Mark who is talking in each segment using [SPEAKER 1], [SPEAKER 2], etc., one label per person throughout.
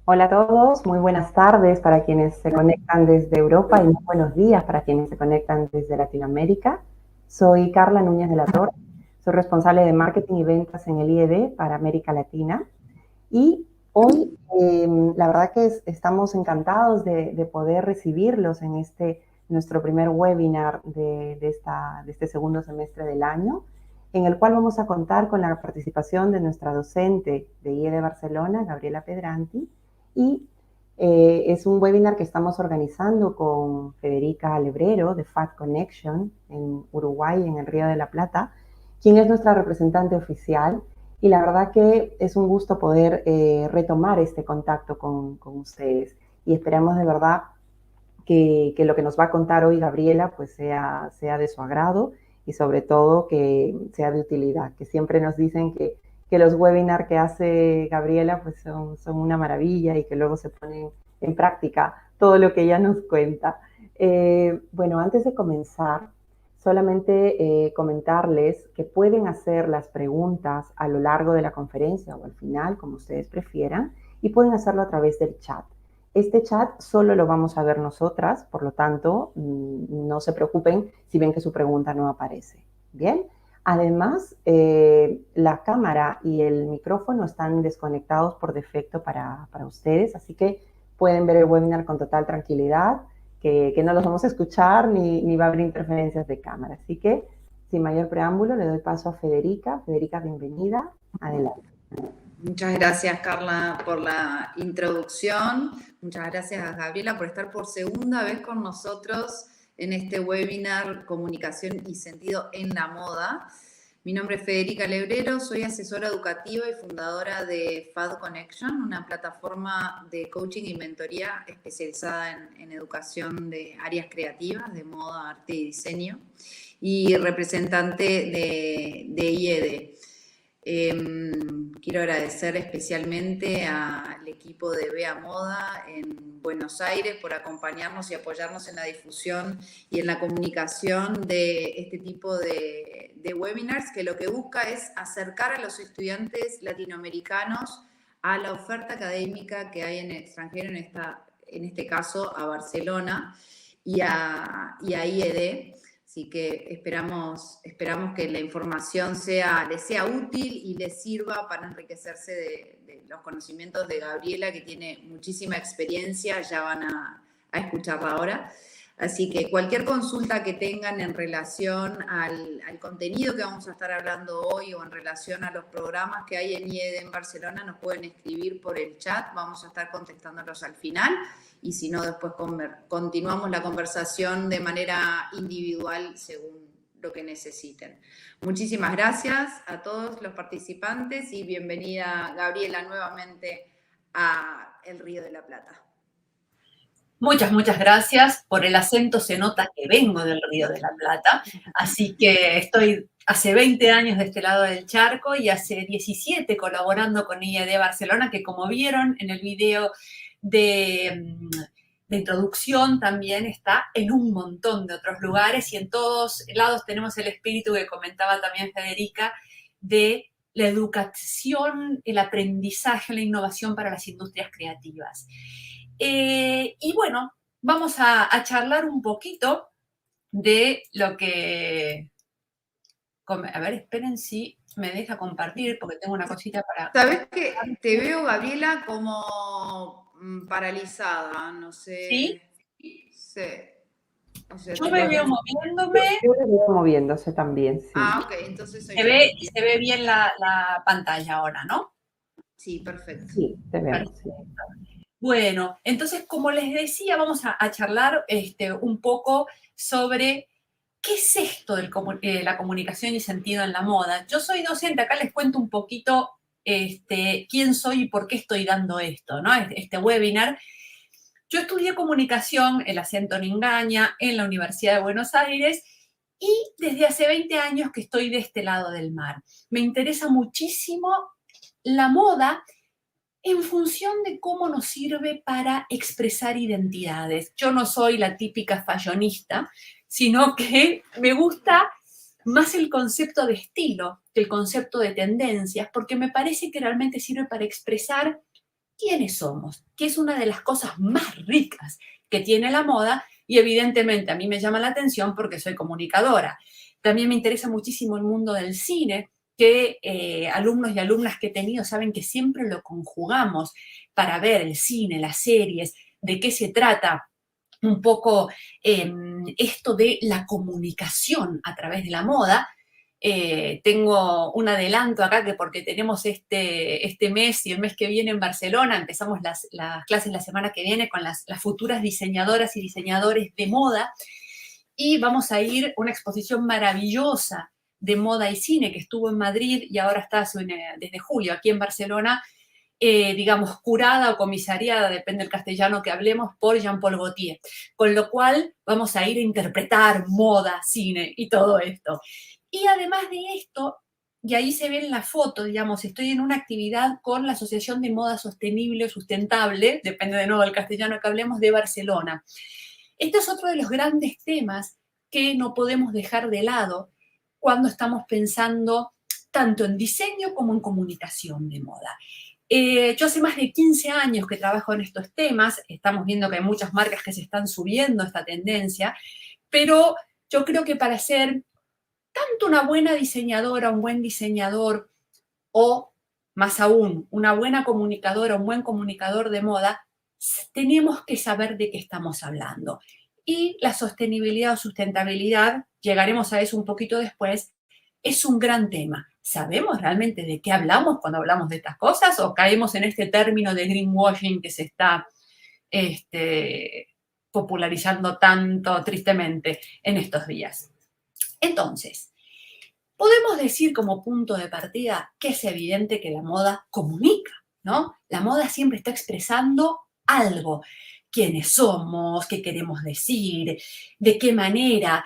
[SPEAKER 1] Hola a todos, muy buenas tardes para quienes se conectan desde Europa y muy buenos días para quienes se conectan desde Latinoamérica. Soy Carla Núñez de la Torre, soy responsable de marketing y ventas en el IED para América Latina y hoy la verdad que estamos encantados de poder recibirlos en nuestro primer webinar de este segundo semestre del año, en el cual vamos a contar con la participación de nuestra docente de IED Barcelona, Gabriela Pedranti, y es un webinar que estamos organizando con Federica Lebrero de FAT Connection en Uruguay, en el Río de la Plata, quien es nuestra representante oficial. Y la verdad que es un gusto poder retomar este contacto con ustedes. Y esperamos de verdad que lo que nos va a contar hoy Gabriela pues sea de su agrado y sobre todo que sea de utilidad, que siempre nos dicen que los webinars que hace Gabriela pues son una maravilla y que luego se ponen en práctica todo lo que ella nos cuenta. Bueno, antes de comenzar, solamente comentarles que pueden hacer las preguntas a lo largo de la conferencia o al final, como ustedes prefieran, y pueden hacerlo a través del chat. Este chat solo lo vamos a ver nosotras, por lo tanto, no se preocupen si ven que su pregunta no aparece. Bien. Además, la cámara y el micrófono están desconectados por defecto para ustedes, así que pueden ver el webinar con total tranquilidad, que no los vamos a escuchar ni va a haber interferencias de cámara. Así que, sin mayor preámbulo, le doy paso a Federica. Federica, bienvenida. Adelante.
[SPEAKER 2] Muchas gracias, Carla, por la introducción. Muchas gracias a Gabriela por estar por segunda vez con nosotros en este webinar Comunicación y Sentido en la Moda. Mi nombre es Federica Lebrero, soy asesora educativa y fundadora de FAD Connection, una plataforma de coaching y mentoría especializada en educación de áreas creativas, de moda, arte y diseño, y representante de IED. Quiero agradecer especialmente al equipo de Bea Moda en Buenos Aires por acompañarnos y apoyarnos en la difusión y en la comunicación de este tipo de webinars, que lo que busca es acercar a los estudiantes latinoamericanos a la oferta académica que hay en el extranjero, en este caso a Barcelona y a IED. Así que esperamos que la información les sea útil y les sirva para enriquecerse de los conocimientos de Gabriela, que tiene muchísima experiencia, ya van a escucharla ahora. Así que cualquier consulta que tengan en relación al contenido que vamos a estar hablando hoy o en relación a los programas que hay en IED en Barcelona, nos pueden escribir por el chat, vamos a estar contestándolos al final. Y si no, después continuamos la conversación de manera individual según lo que necesiten. Muchísimas gracias a todos los participantes y bienvenida, Gabriela, nuevamente a El Río de la Plata.
[SPEAKER 3] Muchas gracias. Por el acento se nota que vengo del Río de la Plata, así que estoy hace 20 años de este lado del charco y hace 17 colaborando con IED Barcelona, que como vieron en el video de introducción también está en un montón de otros lugares y en todos lados tenemos el espíritu que comentaba también Federica de la educación, el aprendizaje, la innovación para las industrias creativas. Y bueno, vamos a charlar un poquito de lo que... A ver, esperen si me deja compartir, porque tengo una cosita para...
[SPEAKER 2] ¿Sabes qué? Te veo, Gabriela, como paralizada, no sé.
[SPEAKER 3] ¿Sí?
[SPEAKER 2] Sí. O sea,
[SPEAKER 3] yo me veo moviéndome.
[SPEAKER 1] Yo me veo moviéndose también, sí.
[SPEAKER 2] Ah, ok, entonces soy
[SPEAKER 3] se ve bien la pantalla ahora, ¿no?
[SPEAKER 2] Sí, perfecto.
[SPEAKER 1] Sí, te vemos. Sí.
[SPEAKER 3] Bueno, entonces, como les decía, vamos a charlar un poco sobre qué es esto de la comunicación y sentido en la moda. Yo soy docente, acá les cuento un poquito quién soy y por qué estoy dando esto, ¿no? Este webinar. Yo estudié comunicación, el acento no engaña, en la Universidad de Buenos Aires y desde hace 20 años que estoy de este lado del mar. Me interesa muchísimo la moda en función de cómo nos sirve para expresar identidades. Yo no soy la típica fashionista, sino que me gusta más el concepto de estilo que el concepto de tendencias, porque me parece que realmente sirve para expresar quiénes somos, que es una de las cosas más ricas que tiene la moda y evidentemente a mí me llama la atención porque soy comunicadora. También me interesa muchísimo el mundo del cine, que alumnos y alumnas que he tenido saben que siempre lo conjugamos para ver el cine, las series, de qué se trata un poco esto de la comunicación a través de la moda. Tengo un adelanto acá que porque tenemos este mes y el mes que viene en Barcelona, empezamos las clases la semana que viene con las futuras diseñadoras y diseñadores de moda y vamos a ir a una exposición maravillosa de moda y cine que estuvo en Madrid y ahora está desde julio aquí en Barcelona, digamos, curada o comisariada, depende del castellano que hablemos, por Jean-Paul Gaultier. Con lo cual vamos a ir a interpretar moda, cine y todo esto. Y además de esto, y ahí se ve en la foto, digamos, estoy en una actividad con la Asociación de Moda Sostenible o Sustentable, depende de nuevo del castellano que hablemos, de Barcelona. Este es otro de los grandes temas que no podemos dejar de lado cuando estamos pensando tanto en diseño como en comunicación de moda. Yo hace más de 15 años que trabajo en estos temas, estamos viendo que hay muchas marcas que se están subiendo a esta tendencia, pero yo creo que para ser tanto una buena diseñadora, un buen diseñador o, más aún, una buena comunicadora, un buen comunicador de moda, tenemos que saber de qué estamos hablando. Y la sostenibilidad o sustentabilidad, llegaremos a eso un poquito después, es un gran tema. ¿Sabemos realmente de qué hablamos cuando hablamos de estas cosas o caemos en este término de greenwashing que se está popularizando tanto tristemente en estos días? Entonces, podemos decir como punto de partida que es evidente que la moda comunica, ¿no? La moda siempre está expresando algo. Quiénes somos, qué queremos decir, de qué manera,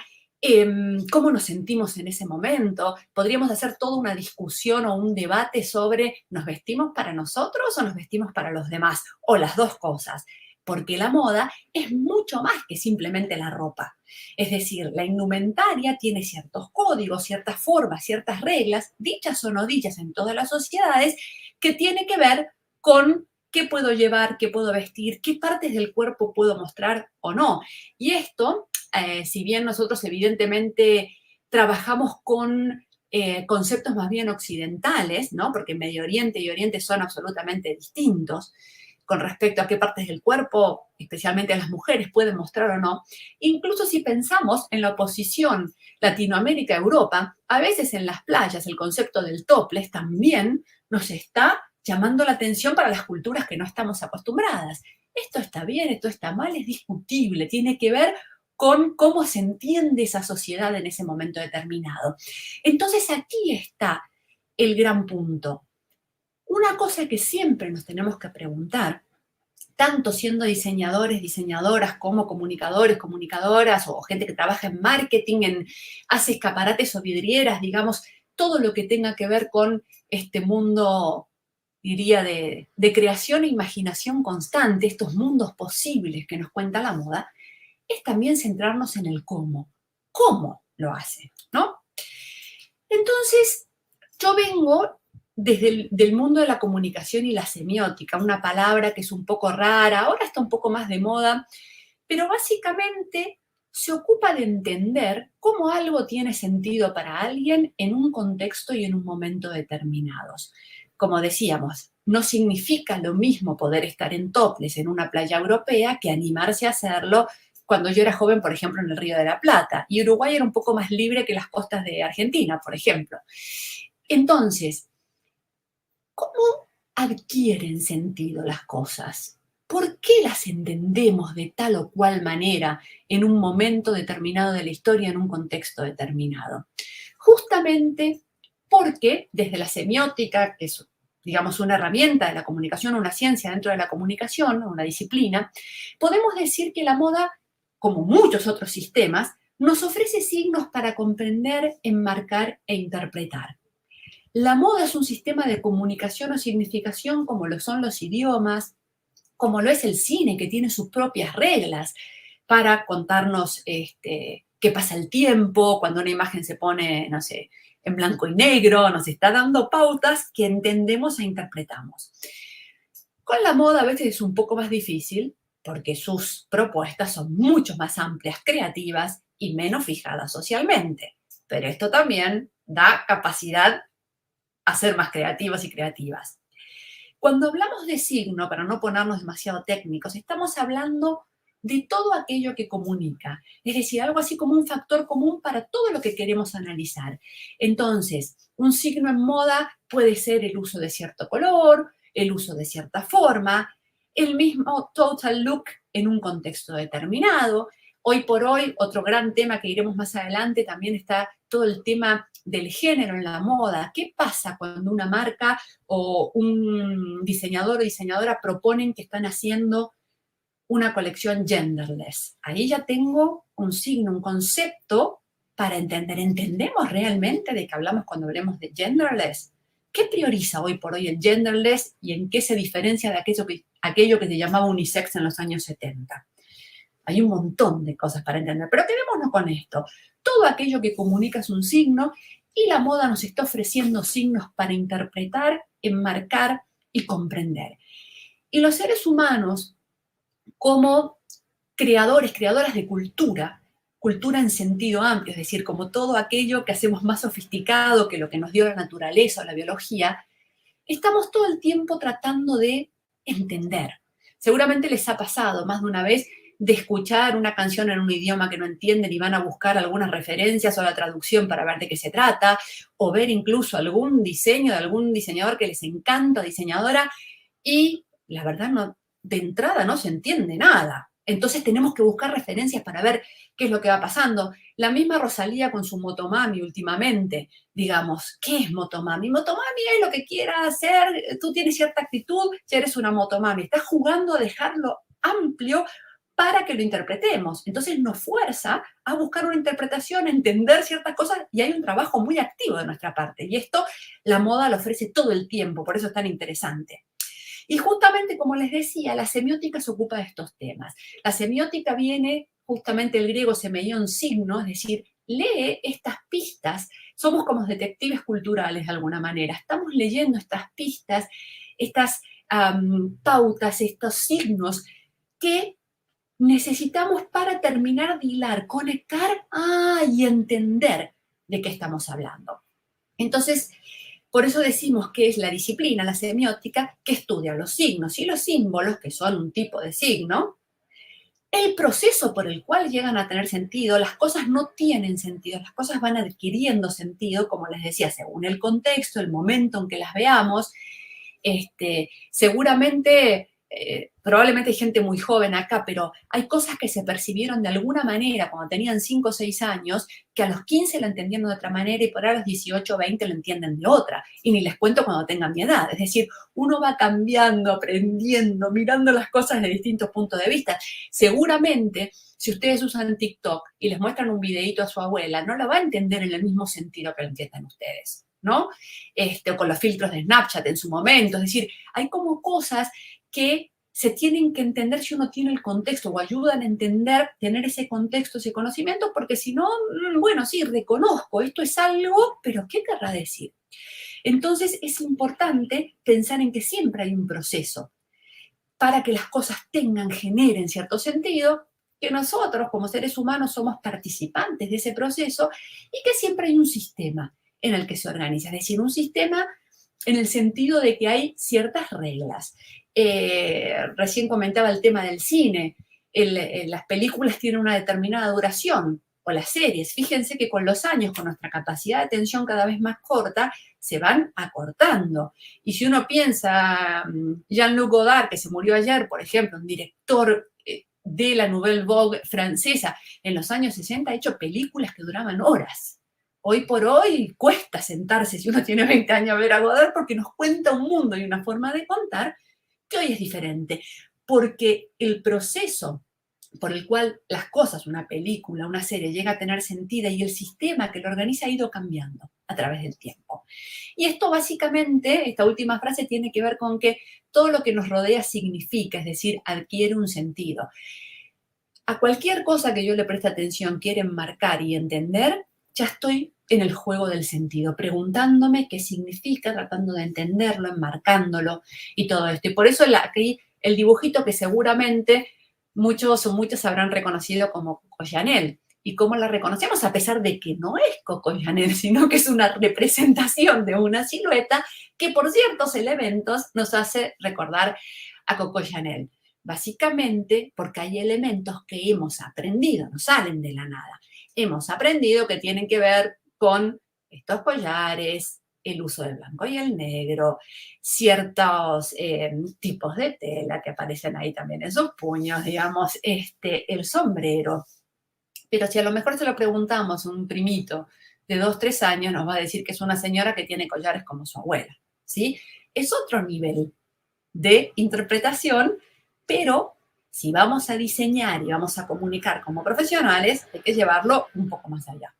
[SPEAKER 3] cómo nos sentimos en ese momento. Podríamos hacer toda una discusión o un debate sobre ¿nos vestimos para nosotros o nos vestimos para los demás? O las dos cosas. Porque la moda es mucho más que simplemente la ropa. Es decir, la indumentaria tiene ciertos códigos, ciertas formas, ciertas reglas, dichas o no dichas en todas las sociedades, que tiene que ver con qué puedo llevar, qué puedo vestir, qué partes del cuerpo puedo mostrar o no. Y esto, si bien nosotros evidentemente trabajamos con conceptos más bien occidentales, ¿no? Porque Medio Oriente y Oriente son absolutamente distintos, con respecto a qué partes del cuerpo, especialmente a las mujeres, pueden mostrar o no. Incluso si pensamos en la oposición Latinoamérica-Europa, a veces en las playas el concepto del topless también nos está llamando la atención para las culturas que no estamos acostumbradas. Esto está bien, esto está mal, es discutible, tiene que ver con cómo se entiende esa sociedad en ese momento determinado. Entonces aquí está el gran punto. Una cosa que siempre nos tenemos que preguntar, tanto siendo diseñadores, diseñadoras, como comunicadores, comunicadoras, o gente que trabaja en marketing, hace escaparates o vidrieras, digamos, todo lo que tenga que ver con este mundo, diría, de creación e imaginación constante, estos mundos posibles que nos cuenta la moda, es también centrarnos en el cómo. ¿Cómo lo hace? ¿No? Entonces, yo vengo desde del mundo de la comunicación y la semiótica, una palabra que es un poco rara, ahora está un poco más de moda, pero básicamente se ocupa de entender cómo algo tiene sentido para alguien en un contexto y en un momento determinados. Como decíamos, no significa lo mismo poder estar en topless en una playa europea que animarse a hacerlo cuando yo era joven, por ejemplo, en el Río de la Plata. Y Uruguay era un poco más libre que las costas de Argentina, por ejemplo. Entonces, ¿cómo adquieren sentido las cosas? ¿Por qué las entendemos de tal o cual manera en un momento determinado de la historia, en un contexto determinado? Justamente porque desde la semiótica, que es, digamos, una herramienta de la comunicación, una ciencia dentro de la comunicación, una disciplina, podemos decir que la moda, como muchos otros sistemas, nos ofrece signos para comprender, enmarcar e interpretar. La moda es un sistema de comunicación o significación como lo son los idiomas, como lo es el cine, que tiene sus propias reglas para contarnos qué pasa el tiempo, cuando una imagen se pone, no sé, en blanco y negro, nos está dando pautas que entendemos e interpretamos. Con la moda a veces es un poco más difícil porque sus propuestas son mucho más amplias, creativas y menos fijadas socialmente. Pero esto también da capacidad a ser más creativos y creativas. Cuando hablamos de signo, para no ponernos demasiado técnicos, estamos hablando de todo aquello que comunica, es decir, algo así como un factor común para todo lo que queremos analizar. Entonces, un signo en moda puede ser el uso de cierto color, el uso de cierta forma, el mismo total look en un contexto determinado. Hoy por hoy, otro gran tema que iremos más adelante, también está todo el tema del género en la moda. ¿Qué pasa cuando una marca o un diseñador o diseñadora proponen que están haciendo una colección genderless? Ahí ya tengo un signo, un concepto para entender. ¿Entendemos realmente de qué hablamos cuando hablamos de genderless? ¿Qué prioriza hoy por hoy el genderless y en qué se diferencia de aquello que se llamaba unisex en los años 70? Hay un montón de cosas para entender, pero quedémonos con esto. Todo aquello que comunica es un signo y la moda nos está ofreciendo signos para interpretar, enmarcar y comprender. Y los seres humanos, como creadores, creadoras de cultura, cultura en sentido amplio, es decir, como todo aquello que hacemos más sofisticado que lo que nos dio la naturaleza o la biología, estamos todo el tiempo tratando de entender. Seguramente les ha pasado más de una vez de escuchar una canción en un idioma que no entienden y van a buscar algunas referencias o la traducción para ver de qué se trata, o ver incluso algún diseño de algún diseñador que les encanta, diseñadora, y la verdad no, de entrada no se entiende nada. Entonces tenemos que buscar referencias para ver qué es lo que va pasando. La misma Rosalía con su Motomami últimamente, digamos, ¿qué es Motomami? Motomami es lo que quieras hacer, tú tienes cierta actitud, ya eres una Motomami. Estás jugando a dejarlo amplio para que lo interpretemos. Entonces nos fuerza a buscar una interpretación, a entender ciertas cosas y hay un trabajo muy activo de nuestra parte. Y esto la moda lo ofrece todo el tiempo, por eso es tan interesante. Y justamente, como les decía, la semiótica se ocupa de estos temas. La semiótica viene justamente del griego semeion, signo, es decir, lee estas pistas. Somos como detectives culturales de alguna manera. Estamos leyendo estas pistas, estas pautas, estos signos que necesitamos para terminar de hilar, conectar y entender de qué estamos hablando. Entonces, por eso decimos que es la disciplina, la semiótica, que estudia los signos y los símbolos, que son un tipo de signo, el proceso por el cual llegan a tener sentido. Las cosas no tienen sentido, las cosas van adquiriendo sentido, como les decía, según el contexto, el momento en que las veamos. Seguramente probablemente hay gente muy joven acá, pero hay cosas que se percibieron de alguna manera cuando tenían 5 o 6 años, que a los 15 lo entendieron de otra manera y por ahí a los 18 o 20 lo entienden de otra. Y ni les cuento cuando tengan mi edad. Es decir, uno va cambiando, aprendiendo, mirando las cosas de distintos puntos de vista. Seguramente, si ustedes usan TikTok y les muestran un videíto a su abuela, no la va a entender en el mismo sentido que lo entiendan ustedes, ¿no? O con los filtros de Snapchat en su momento. Es decir, hay como cosas que se tienen que entender si uno tiene el contexto o ayudan a entender, tener ese contexto, ese conocimiento, porque si no, bueno, sí, reconozco, esto es algo, pero ¿qué querrá decir? Entonces es importante pensar en que siempre hay un proceso para que las cosas generen cierto sentido, que nosotros como seres humanos somos participantes de ese proceso y que siempre hay un sistema en el que se organiza, es decir, un sistema en el sentido de que hay ciertas reglas. Recién comentaba el tema del cine. Las películas tienen una determinada duración, o las series. Fíjense que con los años, con nuestra capacidad de atención cada vez más corta, se van acortando. Y si uno piensa, Jean-Luc Godard, que se murió ayer, por ejemplo, un director de la Nouvelle Vague francesa, en los años 60 ha hecho películas que duraban horas. Hoy por hoy cuesta sentarse, si uno tiene 20 años, a ver a Godard, porque nos cuenta un mundo y una forma de contar que hoy es diferente. Porque el proceso por el cual las cosas, una película, una serie, llega a tener sentido y el sistema que lo organiza ha ido cambiando a través del tiempo. Y esto básicamente, esta última frase tiene que ver con que todo lo que nos rodea significa, es decir, adquiere un sentido. A cualquier cosa que yo le preste atención, quiera enmarcar y entender, ya estoy en el juego del sentido, preguntándome qué significa, tratando de entenderlo, enmarcándolo y todo esto. Y por eso aquí el dibujito que seguramente muchos o muchas habrán reconocido como Coco Chanel. ¿Y cómo la reconocemos? A pesar de que no es Coco Chanel, sino que es una representación de una silueta que por ciertos elementos nos hace recordar a Coco Chanel. Básicamente porque hay elementos que hemos aprendido, no salen de la nada. Hemos aprendido que tienen que ver con estos collares, el uso del blanco y el negro, ciertos tipos de tela que aparecen ahí también en sus puños, digamos, el sombrero. Pero si a lo mejor se lo preguntamos a un primito de 2, 3 años, nos va a decir que es una señora que tiene collares como su abuela, ¿sí? Es otro nivel de interpretación, pero si vamos a diseñar y vamos a comunicar como profesionales, hay que llevarlo un poco más allá.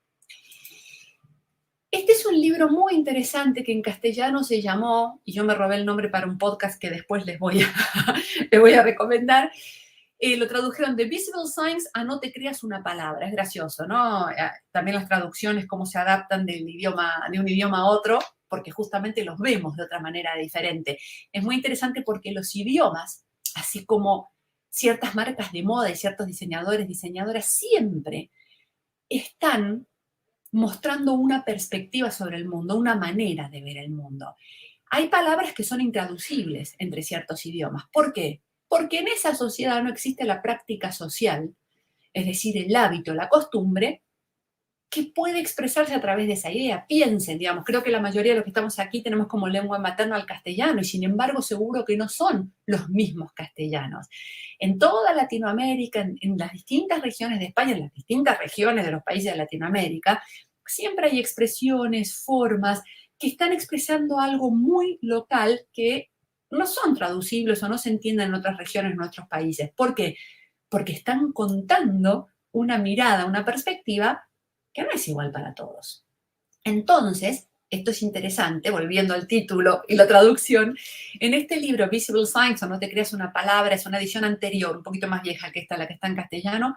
[SPEAKER 3] Este es un libro muy interesante que en castellano se llamó, y yo me robé el nombre para un podcast que después les voy a recomendar, lo tradujeron de Visible Signs a No te creas una palabra. Es gracioso, ¿no? También las traducciones, cómo se adaptan de un idioma a otro, porque justamente los vemos de otra manera diferente. Es muy interesante porque los idiomas, así como ciertas marcas de moda y ciertos diseñadores, diseñadoras, siempre están mostrando una perspectiva sobre el mundo, una manera de ver el mundo. Hay palabras que son intraducibles entre ciertos idiomas. ¿Por qué? Porque en esa sociedad no existe la práctica social, es decir, el hábito, la costumbre, que puede expresarse a través de esa idea. Piensen, digamos, creo que la mayoría de los que estamos aquí tenemos como lengua materna al castellano y sin embargo seguro que no son los mismos castellanos. En toda Latinoamérica, en las distintas regiones de España, en las distintas regiones de los países de Latinoamérica, siempre hay expresiones, formas que están expresando algo muy local que no son traducibles o no se entienden en otras regiones, en otros países. ¿Por qué? Porque están contando una mirada, una perspectiva que no es igual para todos. Entonces, esto es interesante, volviendo al título y la traducción, en este libro, Visible Signs, o No te creas una palabra, es una edición anterior, un poquito más vieja que esta, la que está en castellano,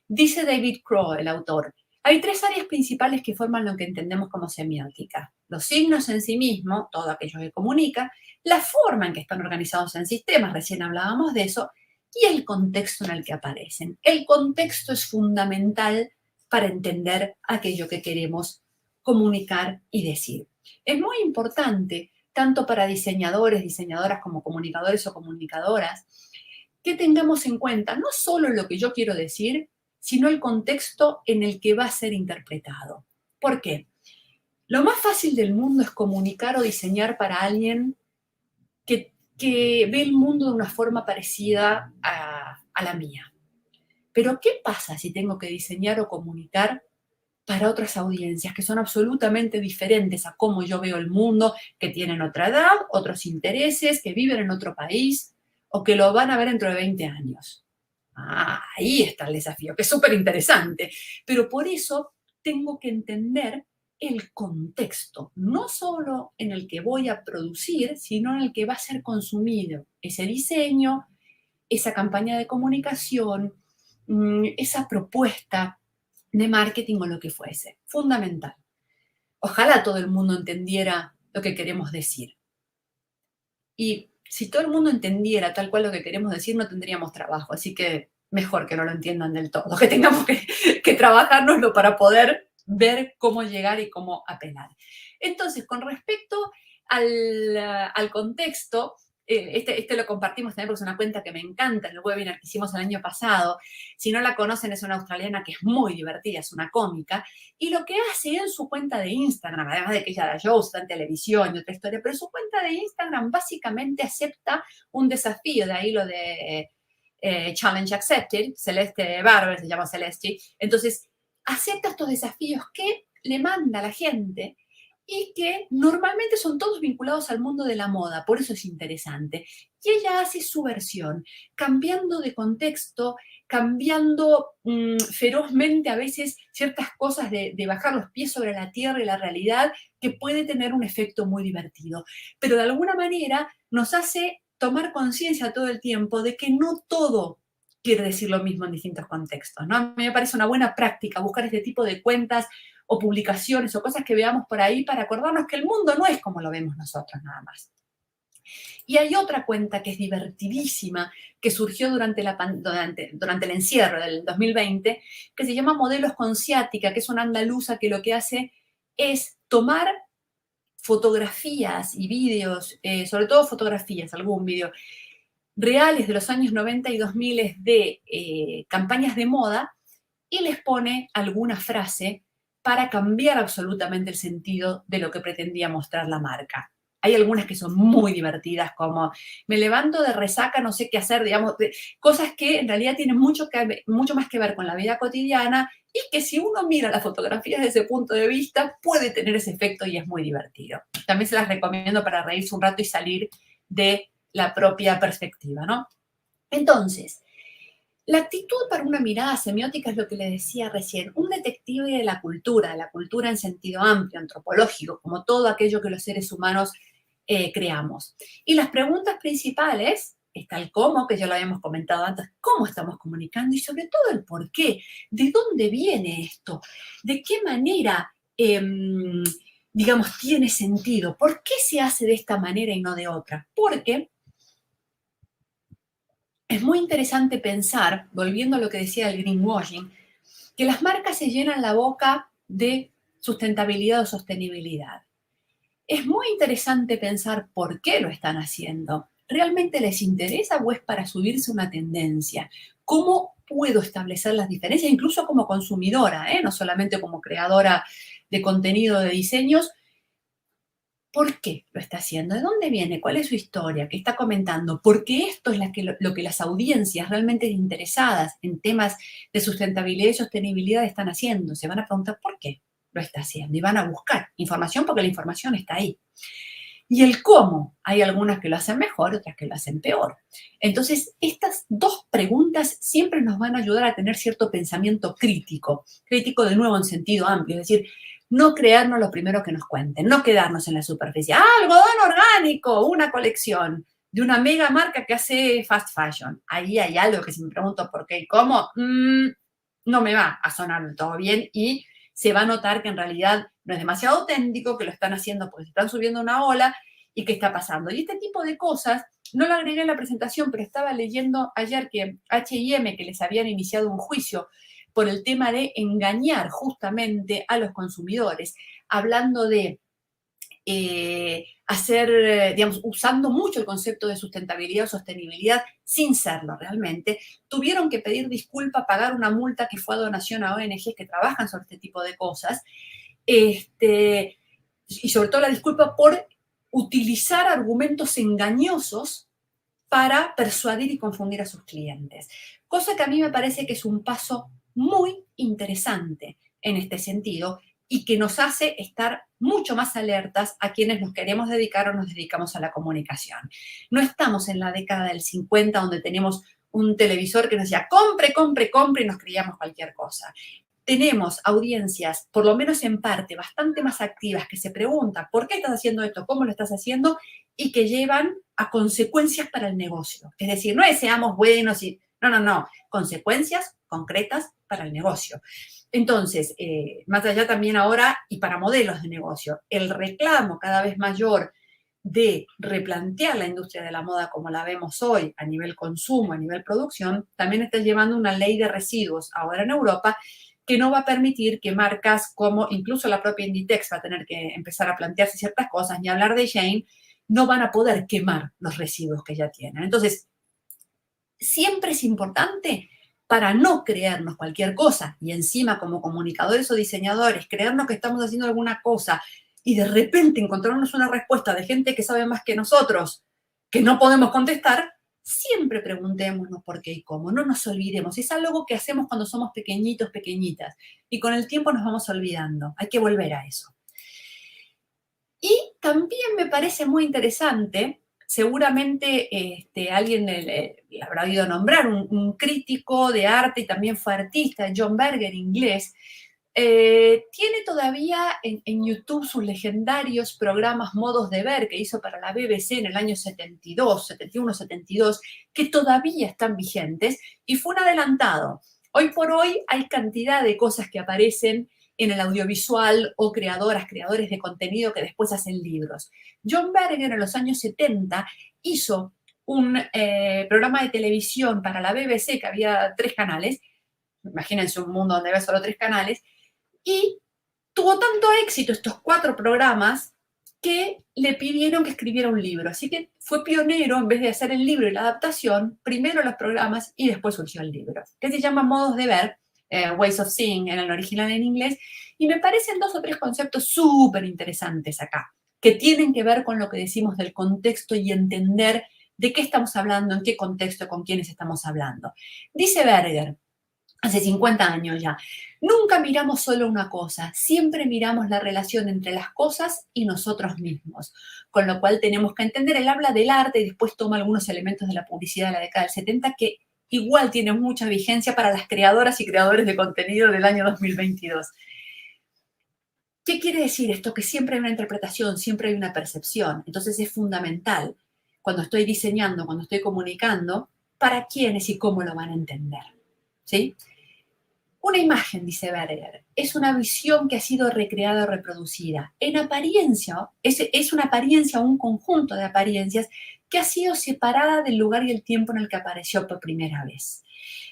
[SPEAKER 3] dice David Crow, el autor, hay 3 áreas principales que forman lo que entendemos como semiótica. Los signos en sí mismos, todo aquello que comunica, la forma en que están organizados en sistemas, recién hablábamos de eso, y el contexto en el que aparecen. El contexto es fundamental para entender aquello que queremos comunicar y decir. Es muy importante, tanto para diseñadores, diseñadoras como comunicadores o comunicadoras, que tengamos en cuenta no solo lo que yo quiero decir, sino el contexto en el que va a ser interpretado. ¿Por qué? Lo más fácil del mundo es comunicar o diseñar para alguien que que ve el mundo de una forma parecida a la mía. Pero ¿qué pasa si tengo que diseñar o comunicar para otras audiencias que son absolutamente diferentes a cómo yo veo el mundo, que tienen otra edad, otros intereses, que viven en otro país o que lo van a ver dentro de 20 años? Ahí está el desafío, que es súper interesante. Pero por eso tengo que entender el contexto, no solo en el que voy a producir, sino en el que va a ser consumido ese diseño, esa campaña de comunicación, esa propuesta de marketing o lo que fuese. Fundamental. Ojalá todo el mundo entendiera lo que queremos decir. Y si todo el mundo entendiera tal cual lo que queremos decir, no tendríamos trabajo. Así que mejor que no lo entiendan del todo, que tengamos que trabajárnoslo para poder ver cómo llegar y cómo apelar. Entonces, con respecto al contexto, este lo compartimos también porque es una cuenta que me encanta, en el webinar que hicimos el año pasado. Si no la conocen, es una australiana que es muy divertida, es una cómica, y lo que hace en su cuenta de Instagram, además de que ella da shows, está en televisión y otra historia, pero su cuenta de Instagram básicamente acepta un desafío, de ahí lo de Challenge Accepted, Celeste Barber se llama Celeste. Entonces, acepta estos desafíos que le manda a la gente y que normalmente son todos vinculados al mundo de la moda, por eso es interesante. Y ella hace su versión, cambiando de contexto, cambiando ferozmente a veces ciertas cosas de bajar los pies sobre la tierra y la realidad, que puede tener un efecto muy divertido. Pero de alguna manera nos hace tomar conciencia todo el tiempo de que no todo quiere decir lo mismo en distintos contextos, ¿no? A mí me parece una buena práctica buscar este tipo de cuentas o publicaciones o cosas que veamos por ahí para acordarnos que el mundo no es como lo vemos nosotros nada más. Y hay otra cuenta que es divertidísima, que surgió durante el encierro del 2020, que se llama Modelos con Ciática, que es una andaluza que lo que hace es tomar fotografías y vídeos, sobre todo fotografías, algún vídeo, reales de los años 90 y 2000 de campañas de moda y les pone alguna frase para cambiar absolutamente el sentido de lo que pretendía mostrar la marca. Hay algunas que son muy divertidas, como me levanto de resaca, no sé qué hacer, digamos, cosas que en realidad tienen mucho más que ver con la vida cotidiana y que si uno mira las fotografías desde ese punto de vista puede tener ese efecto y es muy divertido. También se las recomiendo para reírse un rato y salir de la propia perspectiva, ¿no? Entonces, la actitud para una mirada semiótica es lo que le decía recién, un detective de la cultura en sentido amplio, antropológico, como todo aquello que los seres humanos creamos. Y las preguntas principales está el cómo, que ya lo habíamos comentado antes, cómo estamos comunicando y sobre todo el por qué, de dónde viene esto, de qué manera, digamos, tiene sentido, por qué se hace de esta manera y no de otra. Porque es muy interesante pensar, volviendo a lo que decía el greenwashing, que las marcas se llenan la boca de sustentabilidad o sostenibilidad. Es muy interesante pensar por qué lo están haciendo. ¿Realmente les interesa o es para subirse una tendencia? ¿Cómo puedo establecer las diferencias, incluso como consumidora, no solamente como creadora de contenido, de diseños? ¿Por qué lo está haciendo? ¿De dónde viene? ¿Cuál es su historia? ¿Qué está comentando? Porque esto es lo que las audiencias realmente interesadas en temas de sustentabilidad y sostenibilidad están haciendo. Se van a preguntar por qué lo está haciendo y van a buscar información porque la información está ahí. Y el cómo, hay algunas que lo hacen mejor, otras que lo hacen peor. Entonces, estas dos preguntas siempre nos van a ayudar a tener cierto pensamiento crítico de nuevo en sentido amplio, es decir, no creernos lo primero que nos cuenten, no quedarnos en la superficie. Algodón orgánico, una colección de una mega marca que hace fast fashion. Ahí hay algo que si me pregunto por qué y cómo, no me va a sonar del todo bien y se va a notar que en realidad no es demasiado auténtico, que lo están haciendo porque se están subiendo una ola y qué está pasando. Y este tipo de cosas, no lo agregué en la presentación, pero estaba leyendo ayer que H&M, que les habían iniciado un juicio por el tema de engañar justamente a los consumidores, hablando de digamos, usando mucho el concepto de sustentabilidad o sostenibilidad sin serlo realmente, tuvieron que pedir disculpa, pagar una multa que fue a donación a ONGs que trabajan sobre este tipo de cosas, y sobre todo la disculpa por utilizar argumentos engañosos para persuadir y confundir a sus clientes. Cosa que a mí me parece que es un paso muy interesante en este sentido y que nos hace estar mucho más alertas a quienes nos queremos dedicar o nos dedicamos a la comunicación. No estamos en la década del 50 donde tenemos un televisor que nos decía compre, compre, compre y nos creíamos cualquier cosa. Tenemos audiencias, por lo menos en parte, bastante más activas que se preguntan ¿por qué estás haciendo esto? ¿Cómo lo estás haciendo? Y que llevan a consecuencias para el negocio. Es decir, no es seamos buenos y... No. Consecuencias concretas para el negocio. Entonces, más allá también ahora y para modelos de negocio, el reclamo cada vez mayor de replantear la industria de la moda como la vemos hoy a nivel consumo, a nivel producción, también está llevando una ley de residuos ahora en Europa que no va a permitir que marcas como incluso la propia Inditex va a tener que empezar a plantearse ciertas cosas, ni hablar de Shein, no van a poder quemar los residuos que ya tienen. Entonces, siempre es importante para no creernos cualquier cosa y encima como comunicadores o diseñadores, creernos que estamos haciendo alguna cosa y de repente encontrarnos una respuesta de gente que sabe más que nosotros, que no podemos contestar, siempre preguntémonos por qué y cómo, no nos olvidemos. Es algo que hacemos cuando somos pequeñitos, pequeñitas, y con el tiempo nos vamos olvidando. Hay que volver a eso. Y también me parece muy interesante, seguramente alguien le habrá oído nombrar, un crítico de arte y también fue artista, John Berger, inglés, tiene todavía en YouTube sus legendarios programas Modos de Ver que hizo para la BBC en el año 72, 71, 72, que todavía están vigentes y fue un adelantado. Hoy por hoy hay cantidad de cosas que aparecen en el audiovisual o creadores de contenido que después hacen libros. John Berger en los años 70 hizo un programa de televisión para la BBC que había 3 canales, imagínense un mundo donde había solo 3 canales, y tuvo tanto éxito estos 4 programas que le pidieron que escribiera un libro. Así que fue pionero, en vez de hacer el libro y la adaptación, primero los programas y después surgió el libro, que se llama Modos de Ver, Ways of Seeing en el original en inglés, y me parecen 2 o 3 conceptos súper interesantes acá, que tienen que ver con lo que decimos del contexto y entender de qué estamos hablando, en qué contexto, con quiénes estamos hablando. Dice Berger, hace 50 años ya, nunca miramos solo una cosa, siempre miramos la relación entre las cosas y nosotros mismos, con lo cual tenemos que entender, él habla del arte y después toma algunos elementos de la publicidad de la década del 70 que igual tienen mucha vigencia para las creadoras y creadores de contenido del año 2022. ¿Qué quiere decir esto? Que siempre hay una interpretación, siempre hay una percepción, entonces es fundamental cuando estoy diseñando, cuando estoy comunicando, para quiénes y cómo lo van a entender, ¿sí? Una imagen, dice Berger, es una visión que ha sido recreada o reproducida. En apariencia, es una apariencia, un conjunto de apariencias que ha sido separada del lugar y el tiempo en el que apareció por primera vez.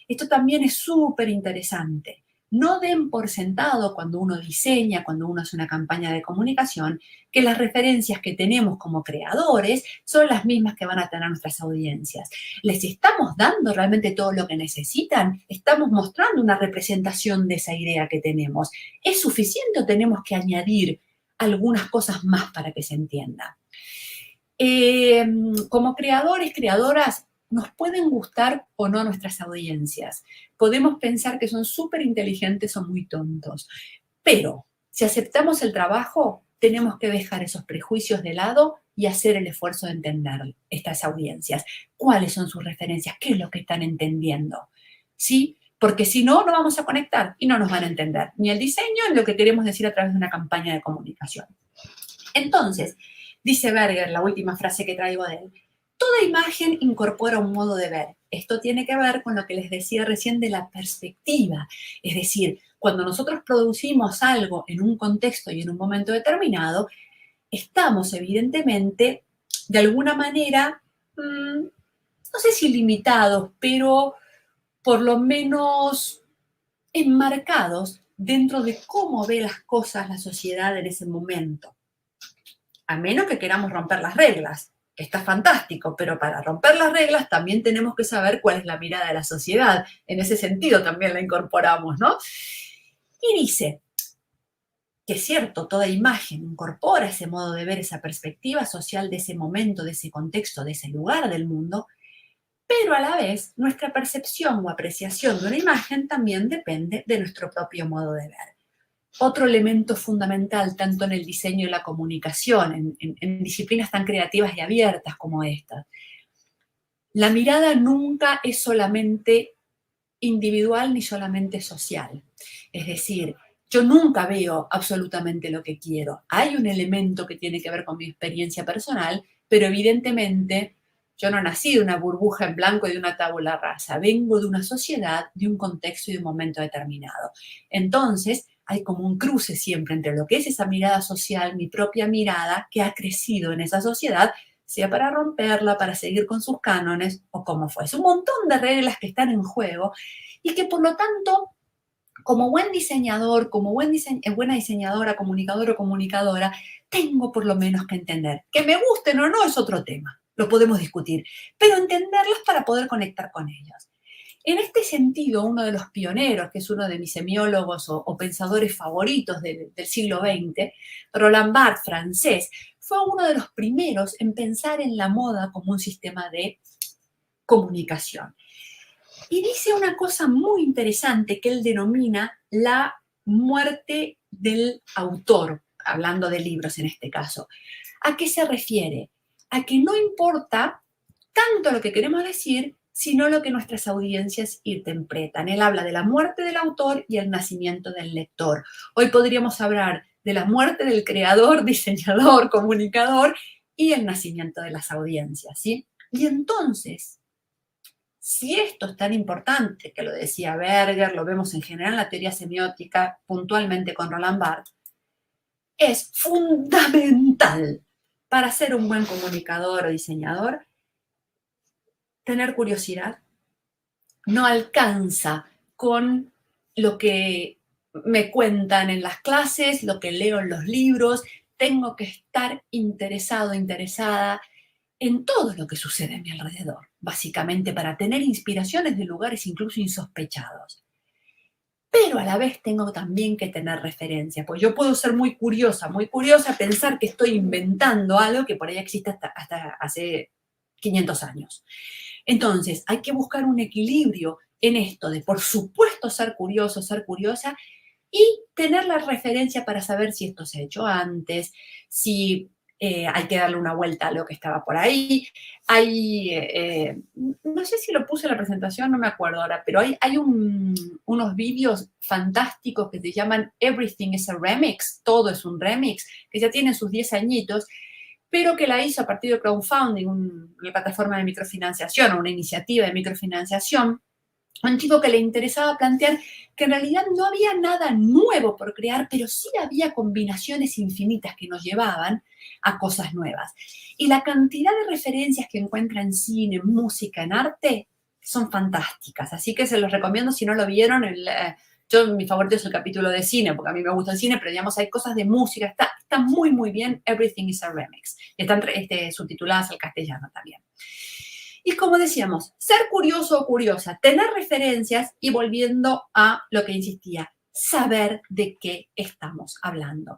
[SPEAKER 3] Esto también es súper interesante. No den por sentado cuando uno diseña, cuando uno hace una campaña de comunicación, que las referencias que tenemos como creadores son las mismas que van a tener nuestras audiencias. ¿Les estamos dando realmente todo lo que necesitan? ¿Estamos mostrando una representación de esa idea que tenemos? ¿Es suficiente o tenemos que añadir algunas cosas más para que se entienda? Como creadores, creadoras, nos pueden gustar o no nuestras audiencias. Podemos pensar que son súper inteligentes o muy tontos. Pero si aceptamos el trabajo, tenemos que dejar esos prejuicios de lado y hacer el esfuerzo de entender estas audiencias. ¿Cuáles son sus referencias? ¿Qué es lo que están entendiendo? ¿Sí? Porque si no, no vamos a conectar y no nos van a entender ni el diseño ni lo que queremos decir a través de una campaña de comunicación. Entonces, dice Berger, la última frase que traigo de él, toda imagen incorpora un modo de ver. Esto tiene que ver con lo que les decía recién de la perspectiva. Es decir, cuando nosotros producimos algo en un contexto y en un momento determinado, estamos evidentemente, de alguna manera, no sé si limitados, pero por lo menos enmarcados dentro de cómo ve las cosas la sociedad en ese momento. A menos que queramos romper las reglas, que está fantástico, pero para romper las reglas también tenemos que saber cuál es la mirada de la sociedad. En ese sentido también la incorporamos, ¿no? Y dice que es cierto, toda imagen incorpora ese modo de ver, esa perspectiva social de ese momento, de ese contexto, de ese lugar del mundo, Pero a la vez, nuestra percepción o apreciación de una imagen también depende de nuestro propio modo de ver. Otro elemento fundamental, tanto en el diseño y la comunicación, en disciplinas tan creativas y abiertas como esta, la mirada nunca es solamente individual ni solamente social. Es decir, yo nunca veo absolutamente lo que quiero. Hay un elemento que tiene que ver con mi experiencia personal, pero evidentemente yo no nací de una burbuja en blanco y de una tabula rasa. Vengo de una sociedad, de un contexto y de un momento determinado. Entonces, hay como un cruce siempre entre lo que es esa mirada social, mi propia mirada, que ha crecido en esa sociedad, sea para romperla, para seguir con sus cánones o como fuese. Un montón de reglas que están en juego y que por lo tanto, como buen diseñador, como buena diseñadora, comunicador o comunicadora, tengo por lo menos que entender. Que me gusten o no es otro tema, lo podemos discutir, pero entenderlas para poder conectar con ellos. En este sentido, uno de los pioneros, que es uno de mis semiólogos o pensadores favoritos del siglo XX, Roland Barthes, francés, fue uno de los primeros en pensar en la moda como un sistema de comunicación. Y dice una cosa muy interesante que él denomina la muerte del autor, hablando de libros en este caso. ¿A qué se refiere? A que no importa tanto lo que queremos decir, sino lo que nuestras audiencias interpretan. Él habla de la muerte del autor y el nacimiento del lector. Hoy podríamos hablar de la muerte del creador, diseñador, comunicador y el nacimiento de las audiencias, ¿sí? Y entonces, si esto es tan importante, que lo decía Berger, lo vemos en general en la teoría semiótica, puntualmente con Roland Barthes, es fundamental para ser un buen comunicador o diseñador tener curiosidad. No alcanza con lo que me cuentan en las clases, lo que leo en los libros. Tengo que estar interesado, interesada en todo lo que sucede a mi alrededor, básicamente para tener inspiraciones de lugares incluso insospechados. Pero a la vez tengo también que tener referencia, pues yo puedo ser muy curiosa, pensar que estoy inventando algo que por ahí existe hasta hace 500 años. Entonces, hay que buscar un equilibrio en esto de, por supuesto, ser curioso, ser curiosa y tener la referencia para saber si esto se ha hecho antes, si hay que darle una vuelta a lo que estaba por ahí. No sé si lo puse en la presentación, no me acuerdo ahora, pero hay unos vídeos fantásticos que se llaman Everything is a Remix, todo es un remix, que ya tienen sus 10 añitos, pero que la hizo a partir de crowdfunding, una plataforma de microfinanciación o una iniciativa de microfinanciación, un chico que le interesaba plantear que en realidad no había nada nuevo por crear, pero sí había combinaciones infinitas que nos llevaban a cosas nuevas. Y la cantidad de referencias que encuentra en cine, en música, en arte, son fantásticas. Así que se los recomiendo si no lo vieron. Mi favorito es el capítulo de cine, porque a mí me gusta el cine, pero digamos hay cosas de música. Está muy, muy bien. Everything is a Remix. Y están subtituladas al castellano también. Y como decíamos, ser curioso o curiosa, tener referencias y volviendo a lo que insistía, saber de qué estamos hablando.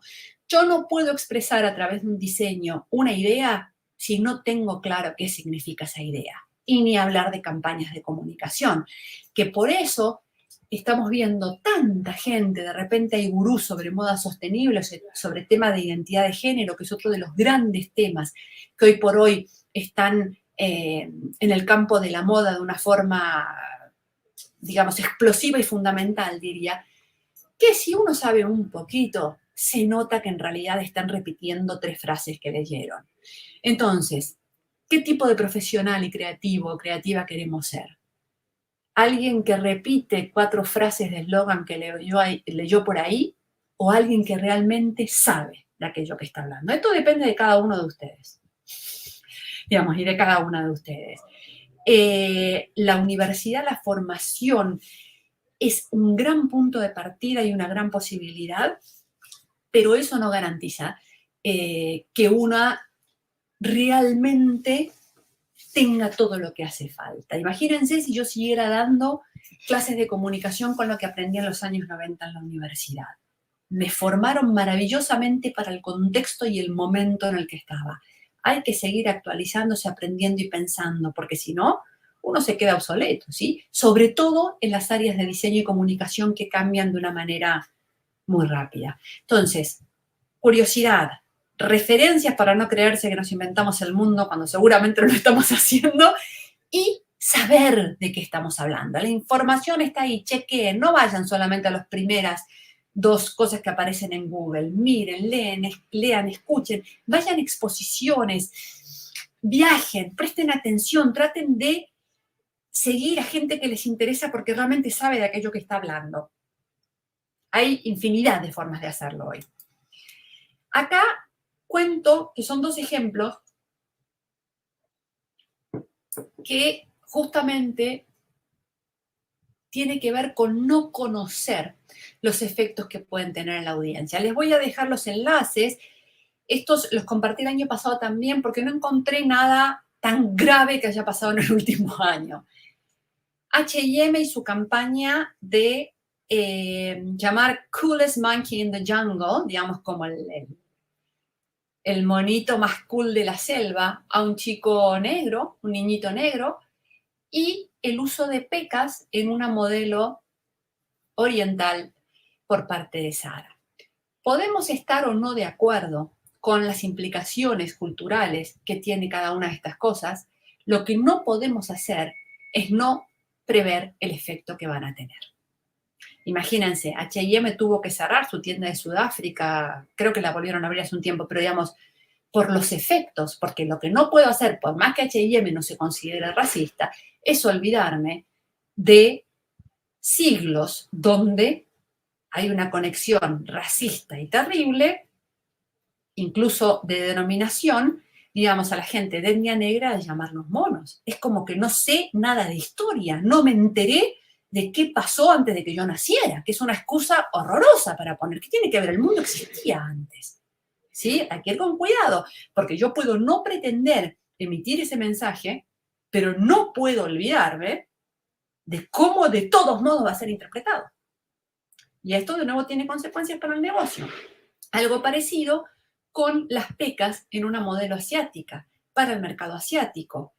[SPEAKER 3] Yo no puedo expresar a través de un diseño una idea si no tengo claro qué significa esa idea. Y ni hablar de campañas de comunicación, que por eso estamos viendo tanta gente, de repente hay gurús sobre moda sostenible, sobre temas de identidad de género, que es otro de los grandes temas que hoy por hoy están en el campo de la moda de una forma, digamos, explosiva y fundamental, diría, que si uno sabe un poquito, se nota que en realidad están repitiendo 3 frases que leyeron. Entonces, ¿qué tipo de profesional y creativo o creativa queremos ser? ¿Alguien que repite 4 frases de eslogan que leyó por ahí o alguien que realmente sabe de aquello que está hablando? Esto depende de cada uno de ustedes, digamos, y de cada una de ustedes. La universidad, la formación es un gran punto de partida y una gran posibilidad, pero eso no garantiza que una realmente tenga todo lo que hace falta. Imagínense si yo siguiera dando clases de comunicación con lo que aprendí en los años 90 en la universidad. Me formaron maravillosamente para el contexto y el momento en el que estaba. Hay que seguir actualizándose, aprendiendo y pensando, porque si no, uno se queda obsoleto, ¿sí? Sobre todo en las áreas de diseño y comunicación que cambian de una manera muy rápida. Entonces, curiosidad, referencias para no creerse que nos inventamos el mundo cuando seguramente no lo estamos haciendo, y saber de qué estamos hablando. La información está ahí, chequeen, no vayan solamente a las primeras 2 cosas que aparecen en Google. Miren, lean, escuchen, vayan a exposiciones, viajen, presten atención, traten de seguir a gente que les interesa porque realmente sabe de aquello que está hablando. Hay infinidad de formas de hacerlo hoy. Acá cuento que son 2 ejemplos que justamente tiene que ver con no conocer los efectos que pueden tener en la audiencia. Les voy a dejar los enlaces. Estos los compartí el año pasado también porque no encontré nada tan grave que haya pasado en el último año. H&M y su campaña de llamar Coolest Monkey in the Jungle, digamos como el monito más cool de la selva, a un chico negro, un niñito negro, y el uso de pecas en una modelo oriental por parte de Zara. Podemos estar o no de acuerdo con las implicaciones culturales que tiene cada una de estas cosas. Lo que no podemos hacer es no prever el efecto que van a tener. Imagínense, H&M tuvo que cerrar su tienda de Sudáfrica, creo que la volvieron a abrir hace un tiempo, pero digamos, por los efectos, porque lo que no puedo hacer, por más que H&M no se considere racista, es olvidarme de siglos donde hay una conexión racista y terrible, incluso de denominación, digamos, a la gente de etnia negra de llamarnos monos. Es como que no sé nada de historia, no me enteré de qué pasó antes de que yo naciera, que es una excusa horrorosa para poner. ¿Qué tiene que ver? El mundo existía antes. ¿Sí? Hay que ir con cuidado, porque yo puedo no pretender emitir ese mensaje, pero no puedo olvidarme de cómo de todos modos va a ser interpretado. Y esto de nuevo tiene consecuencias para el negocio. Algo parecido con las pecas en una modelo asiática, para el mercado asiático.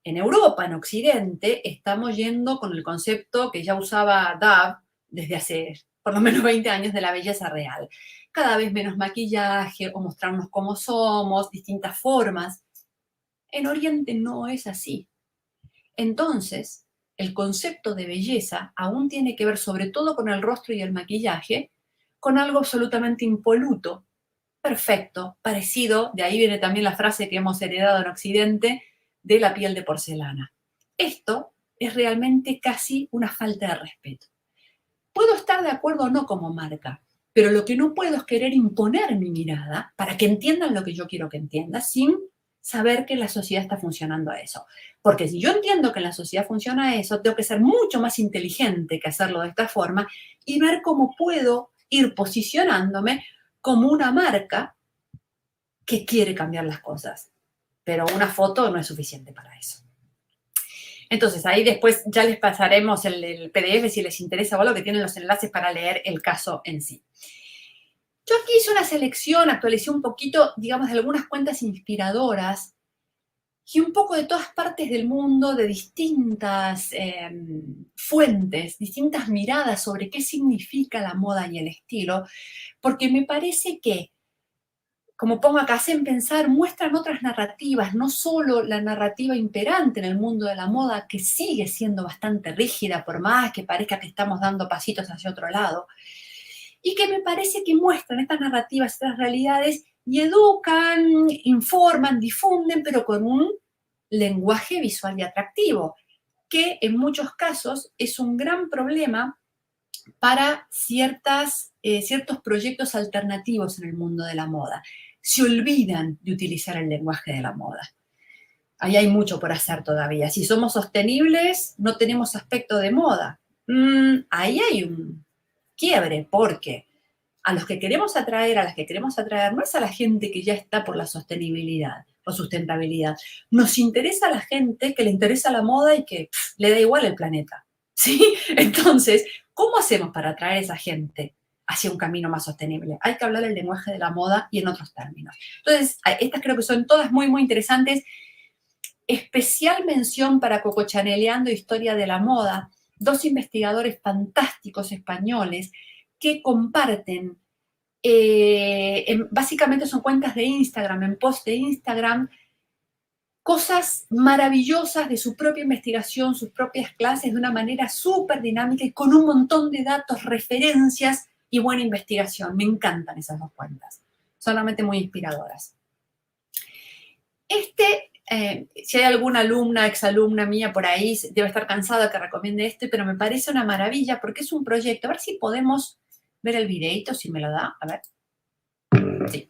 [SPEAKER 3] En Europa, en Occidente, estamos yendo con el concepto que ya usaba Dove desde hace por lo menos 20 años de la belleza real. Cada vez menos maquillaje o mostrarnos cómo somos, distintas formas. En Oriente no es así. Entonces, el concepto de belleza aún tiene que ver sobre todo con el rostro y el maquillaje, con algo absolutamente impoluto, perfecto, parecido, de ahí viene también la frase que hemos heredado en Occidente, de la piel de porcelana. Esto es realmente casi una falta de respeto. Puedo estar de acuerdo o no como marca, pero lo que no puedo es querer imponer mi mirada para que entiendan lo que yo quiero que entiendan sin saber que la sociedad está funcionando a eso. Porque si yo entiendo que la sociedad funciona a eso, tengo que ser mucho más inteligente que hacerlo de esta forma y ver cómo puedo ir posicionándome como una marca que quiere cambiar las cosas. Pero una foto no es suficiente para eso. Entonces, ahí después ya les pasaremos el PDF si les interesa o algo, que tienen los enlaces para leer el caso en sí. Yo aquí hice una selección, actualicé un poquito, digamos, de algunas cuentas inspiradoras y un poco de todas partes del mundo, de distintas fuentes, distintas miradas sobre qué significa la moda y el estilo, porque me parece que, como pongo acá, hacen pensar, muestran otras narrativas, no solo la narrativa imperante en el mundo de la moda, que sigue siendo bastante rígida, por más que parezca que estamos dando pasitos hacia otro lado, y que me parece que muestran estas narrativas, estas realidades, y educan, informan, difunden, pero con un lenguaje visual y atractivo, que en muchos casos es un gran problema para ciertos proyectos alternativos en el mundo de la moda. Se olvidan de utilizar el lenguaje de la moda. Ahí hay mucho por hacer todavía. Si somos sostenibles, no tenemos aspecto de moda. Ahí hay un quiebre, porque a los que queremos atraer, a las que queremos atraer, no es a la gente que ya está por la sostenibilidad o sustentabilidad. Nos interesa a la gente que le interesa la moda y que le da igual el planeta. ¿Sí? Entonces, ¿cómo hacemos para atraer a esa gente hacia un camino más sostenible? Hay que hablar el lenguaje de la moda y en otros términos. Entonces, estas creo que son todas muy, muy interesantes. Especial mención para Coco Chaneleando Historia de la Moda, dos investigadores fantásticos españoles que comparten, básicamente son cuentas de Instagram, en post de Instagram, cosas maravillosas de su propia investigación, sus propias clases, de una manera súper dinámica y con un montón de datos, referencias y buena investigación. Me encantan esas dos cuentas, solamente muy inspiradoras. Si hay alguna alumna, exalumna mía por ahí, debe estar cansada que recomiende pero me parece una maravilla porque es un proyecto. A ver si podemos ver el videito, si me lo da. A ver. Sí.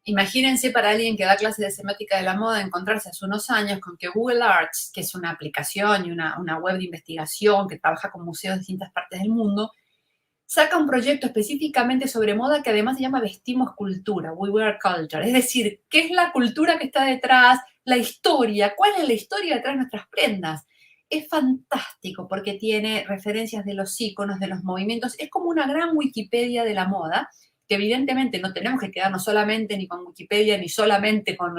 [SPEAKER 3] Imagínense para alguien que da clases de semántica de la moda encontrarse hace unos años con que Google Arts, que es una aplicación y una web de investigación que trabaja con museos de distintas partes del mundo, saca un proyecto específicamente sobre moda que además se llama Vestimos Cultura, We Wear Culture. Es decir, ¿qué es la cultura que está detrás? La historia. ¿Cuál es la historia detrás de nuestras prendas? Es fantástico porque tiene referencias de los íconos, de los movimientos. Es como una gran Wikipedia de la moda, que evidentemente no tenemos que quedarnos solamente ni con Wikipedia ni solamente con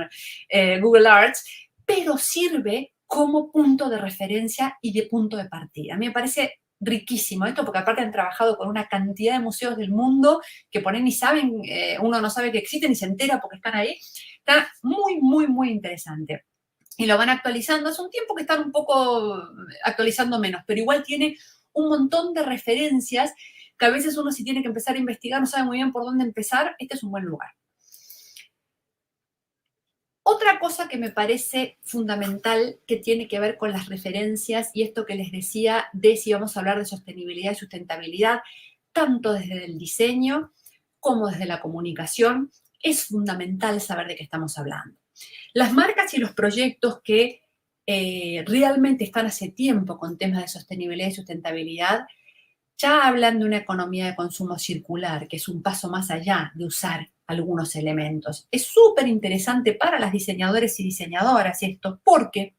[SPEAKER 3] Google Arts, pero sirve como punto de referencia y de punto de partida. A mí me parece riquísimo esto, porque aparte han trabajado con una cantidad de museos del mundo que por ahí ni saben, uno no sabe que existen y se entera porque están ahí. Está muy, muy, muy interesante. Y lo van actualizando. Hace un tiempo que están un poco actualizando menos, pero igual tiene un montón de referencias que a veces uno si tiene que empezar a investigar no sabe muy bien por dónde empezar. Este es un buen lugar. Otra cosa que me parece fundamental que tiene que ver con las referencias y esto que les decía de si vamos a hablar de sostenibilidad y sustentabilidad, tanto desde el diseño como desde la comunicación, es fundamental saber de qué estamos hablando. Las marcas y los proyectos que realmente están hace tiempo con temas de sostenibilidad y sustentabilidad ya hablan de una economía de consumo circular, que es un paso más allá de usar algunos elementos. Es súper interesante para las diseñadores y diseñadoras esto, porque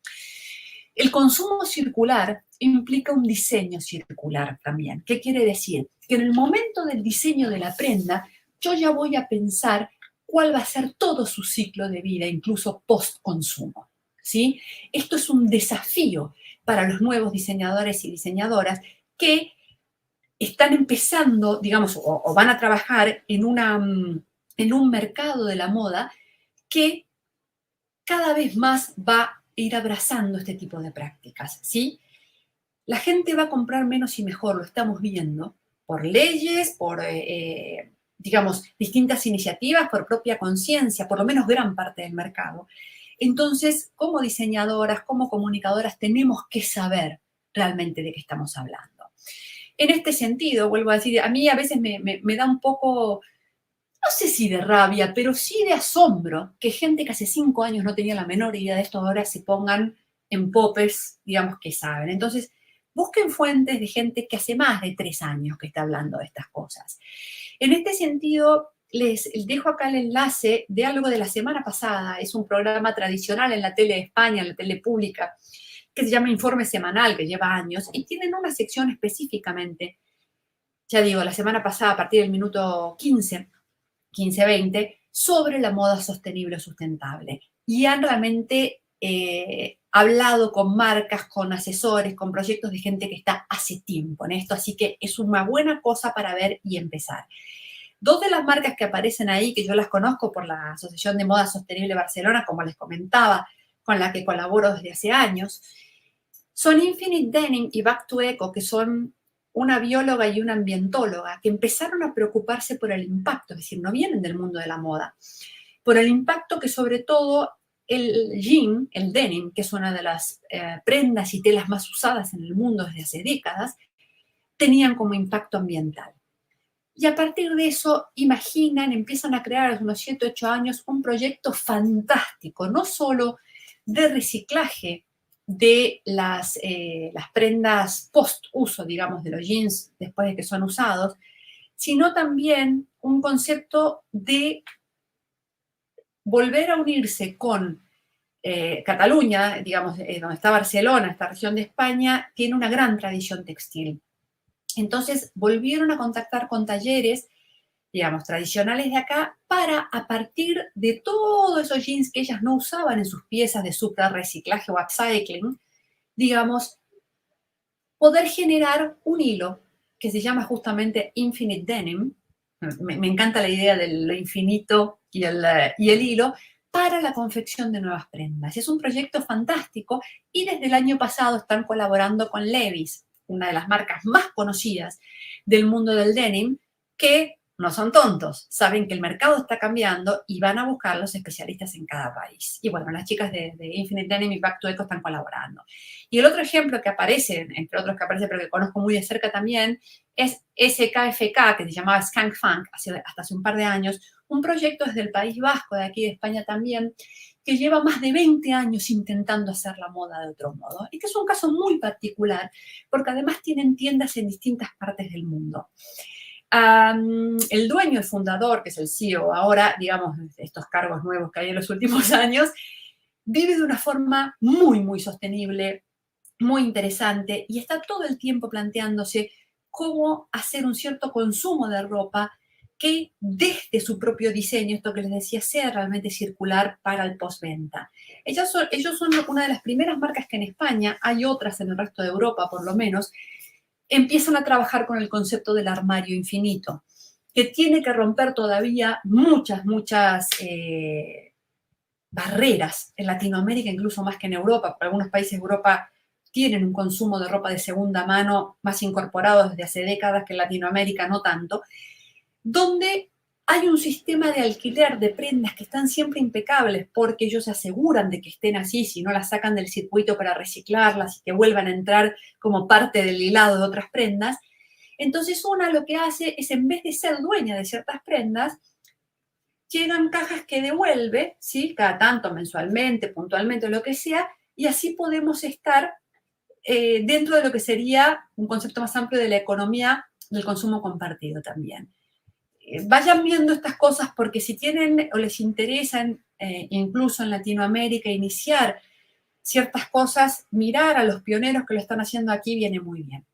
[SPEAKER 3] el consumo circular implica un diseño circular también. ¿Qué quiere decir? Que en el momento del diseño de la prenda, yo ya voy a pensar cuál va a ser todo su ciclo de vida, incluso post-consumo, ¿sí? Esto es un desafío para los nuevos diseñadores y diseñadoras que están empezando, digamos, o van a trabajar en un mercado de la moda que cada vez más va a ir abrazando este tipo de prácticas, ¿sí? La gente va a comprar menos y mejor, lo estamos viendo, por leyes, por, digamos, distintas iniciativas, por propia conciencia, por lo menos gran parte del mercado. Entonces, como diseñadoras, como comunicadoras, tenemos que saber realmente de qué estamos hablando. En este sentido, vuelvo a decir, a mí a veces me da un poco, no sé si de rabia, pero sí de asombro que gente que hace 5 años no tenía la menor idea de esto ahora se pongan en poppers, digamos, que saben. Entonces, busquen fuentes de gente que hace más de 3 años que está hablando de estas cosas. En este sentido, les dejo acá el enlace de algo de la semana pasada. Es un programa tradicional en la tele de España, en la tele pública, que se llama Informe Semanal, que lleva años, y tienen una sección específicamente, ya digo, la semana pasada, a partir del minuto 15-20, sobre la moda sostenible o sustentable. Y han realmente hablado con marcas, con asesores, con proyectos de gente que está hace tiempo en esto, así que es una buena cosa para ver y empezar. 2 de las marcas que aparecen ahí, que yo las conozco por la Asociación de Moda Sostenible Barcelona, como les comentaba, con la que colaboro desde hace años, son Infinite Denim y Back to Eco, que son una bióloga y una ambientóloga que empezaron a preocuparse por el impacto, es decir, no vienen del mundo de la moda, por el impacto que sobre todo el jean, el denim, que es una de las prendas y telas más usadas en el mundo desde hace décadas, tenían como impacto ambiental. Y a partir de eso, empiezan a crear hace unos 7, 8 años un proyecto fantástico, no solo de reciclaje de las prendas post-uso, digamos, de los jeans después de que son usados, sino también un concepto de volver a unirse con Cataluña, digamos, donde está Barcelona, esta región de España, tiene una gran tradición textil. Entonces volvieron a contactar con talleres, digamos, tradicionales de acá, para, a partir de todos esos jeans que ellas no usaban en sus piezas de supra reciclaje o upcycling, digamos, poder generar un hilo que se llama justamente Infinite Denim. Me encanta la idea de lo infinito y el hilo para la confección de nuevas prendas. Es un proyecto fantástico y desde el año pasado están colaborando con Levi's, una de las marcas más conocidas del mundo del denim, que no son tontos, saben que el mercado está cambiando y van a buscar los especialistas en cada país. Y bueno, las chicas de Infinite Denim y Back to Eco están colaborando. Y el otro ejemplo que aparece, entre otros que aparece, pero que conozco muy de cerca también, es SKFK, que se llamaba Skank Funk, hasta hace un par de años, un proyecto desde el País Vasco, de aquí de España también, que lleva más de 20 años intentando hacer la moda de otro modo. Y que es un caso muy particular, porque además tienen tiendas en distintas partes del mundo. El dueño, el fundador, que es el CEO ahora, digamos, estos cargos nuevos que hay en los últimos años, vive de una forma muy, muy sostenible, muy interesante, y está todo el tiempo planteándose cómo hacer un cierto consumo de ropa que desde su propio diseño, esto que les decía, sea realmente circular para el postventa. Ellos son una de las primeras marcas que en España, hay otras en el resto de Europa por lo menos, empiezan a trabajar con el concepto del armario infinito, que tiene que romper todavía muchas barreras en Latinoamérica, incluso más que en Europa, porque algunos países de Europa tienen un consumo de ropa de segunda mano más incorporado desde hace décadas, que en Latinoamérica no tanto, donde hay un sistema de alquiler de prendas que están siempre impecables porque ellos se aseguran de que estén así, si no las sacan del circuito para reciclarlas y que vuelvan a entrar como parte del hilado de otras prendas. Entonces una lo que hace es, en vez de ser dueña de ciertas prendas, llegan cajas que devuelve, ¿sí? Cada tanto, mensualmente, puntualmente, lo que sea, y así podemos estar dentro de lo que sería un concepto más amplio de la economía del consumo compartido también. Vayan viendo estas cosas porque si tienen o les interesan, incluso en Latinoamérica, iniciar ciertas cosas, mirar a los pioneros que lo están haciendo aquí viene muy bien.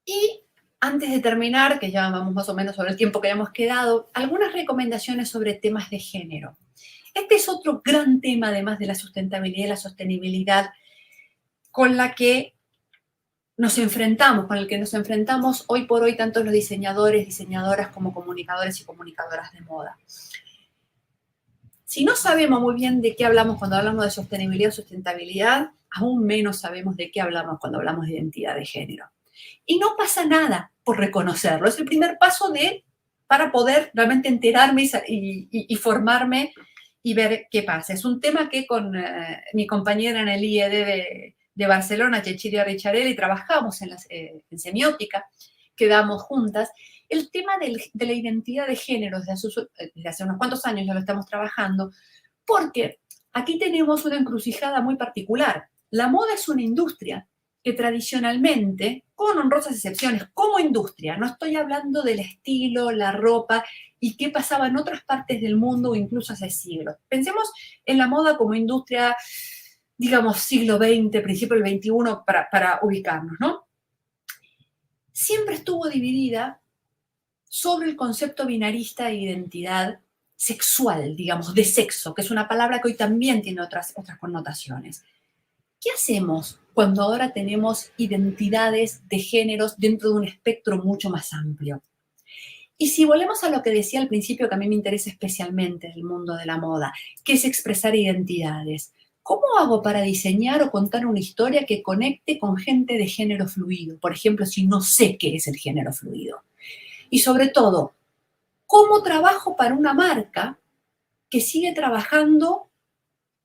[SPEAKER 3] Y antes de terminar, que ya vamos más o menos sobre el tiempo que habíamos quedado, algunas recomendaciones sobre temas de género. Este es otro gran tema, además de la sustentabilidad y la sostenibilidad, con el que nos enfrentamos hoy por hoy tanto los diseñadores, diseñadoras como comunicadores y comunicadoras de moda. Si no sabemos muy bien de qué hablamos cuando hablamos de sostenibilidad o sustentabilidad, aún menos sabemos de qué hablamos cuando hablamos de identidad de género. Y no pasa nada por reconocerlo. Es el primer paso para poder realmente enterarme y formarme y ver qué pasa. Es un tema que con mi compañera en el IED de Barcelona, Cecilia Ricciarelli, trabajamos en semiótica, quedamos juntas. El tema de la identidad de género desde hace unos cuantos años ya lo estamos trabajando, porque aquí tenemos una encrucijada muy particular. La moda es una industria que tradicionalmente, con honrosas excepciones, como industria, no estoy hablando del estilo, la ropa y qué pasaba en otras partes del mundo o incluso hace siglos. Pensemos en la moda como industria, digamos, siglo XX, principio del XXI, para ubicarnos, ¿no? Siempre estuvo dividida sobre el concepto binarista de identidad sexual, digamos, de sexo, que es una palabra que hoy también tiene otras connotaciones. ¿Qué hacemos cuando ahora tenemos identidades de géneros dentro de un espectro mucho más amplio? Y si volvemos a lo que decía al principio, que a mí me interesa especialmente el mundo de la moda, que es expresar identidades. ¿Cómo hago para diseñar o contar una historia que conecte con gente de género fluido? Por ejemplo, si no sé qué es el género fluido. Y sobre todo, ¿cómo trabajo para una marca que sigue trabajando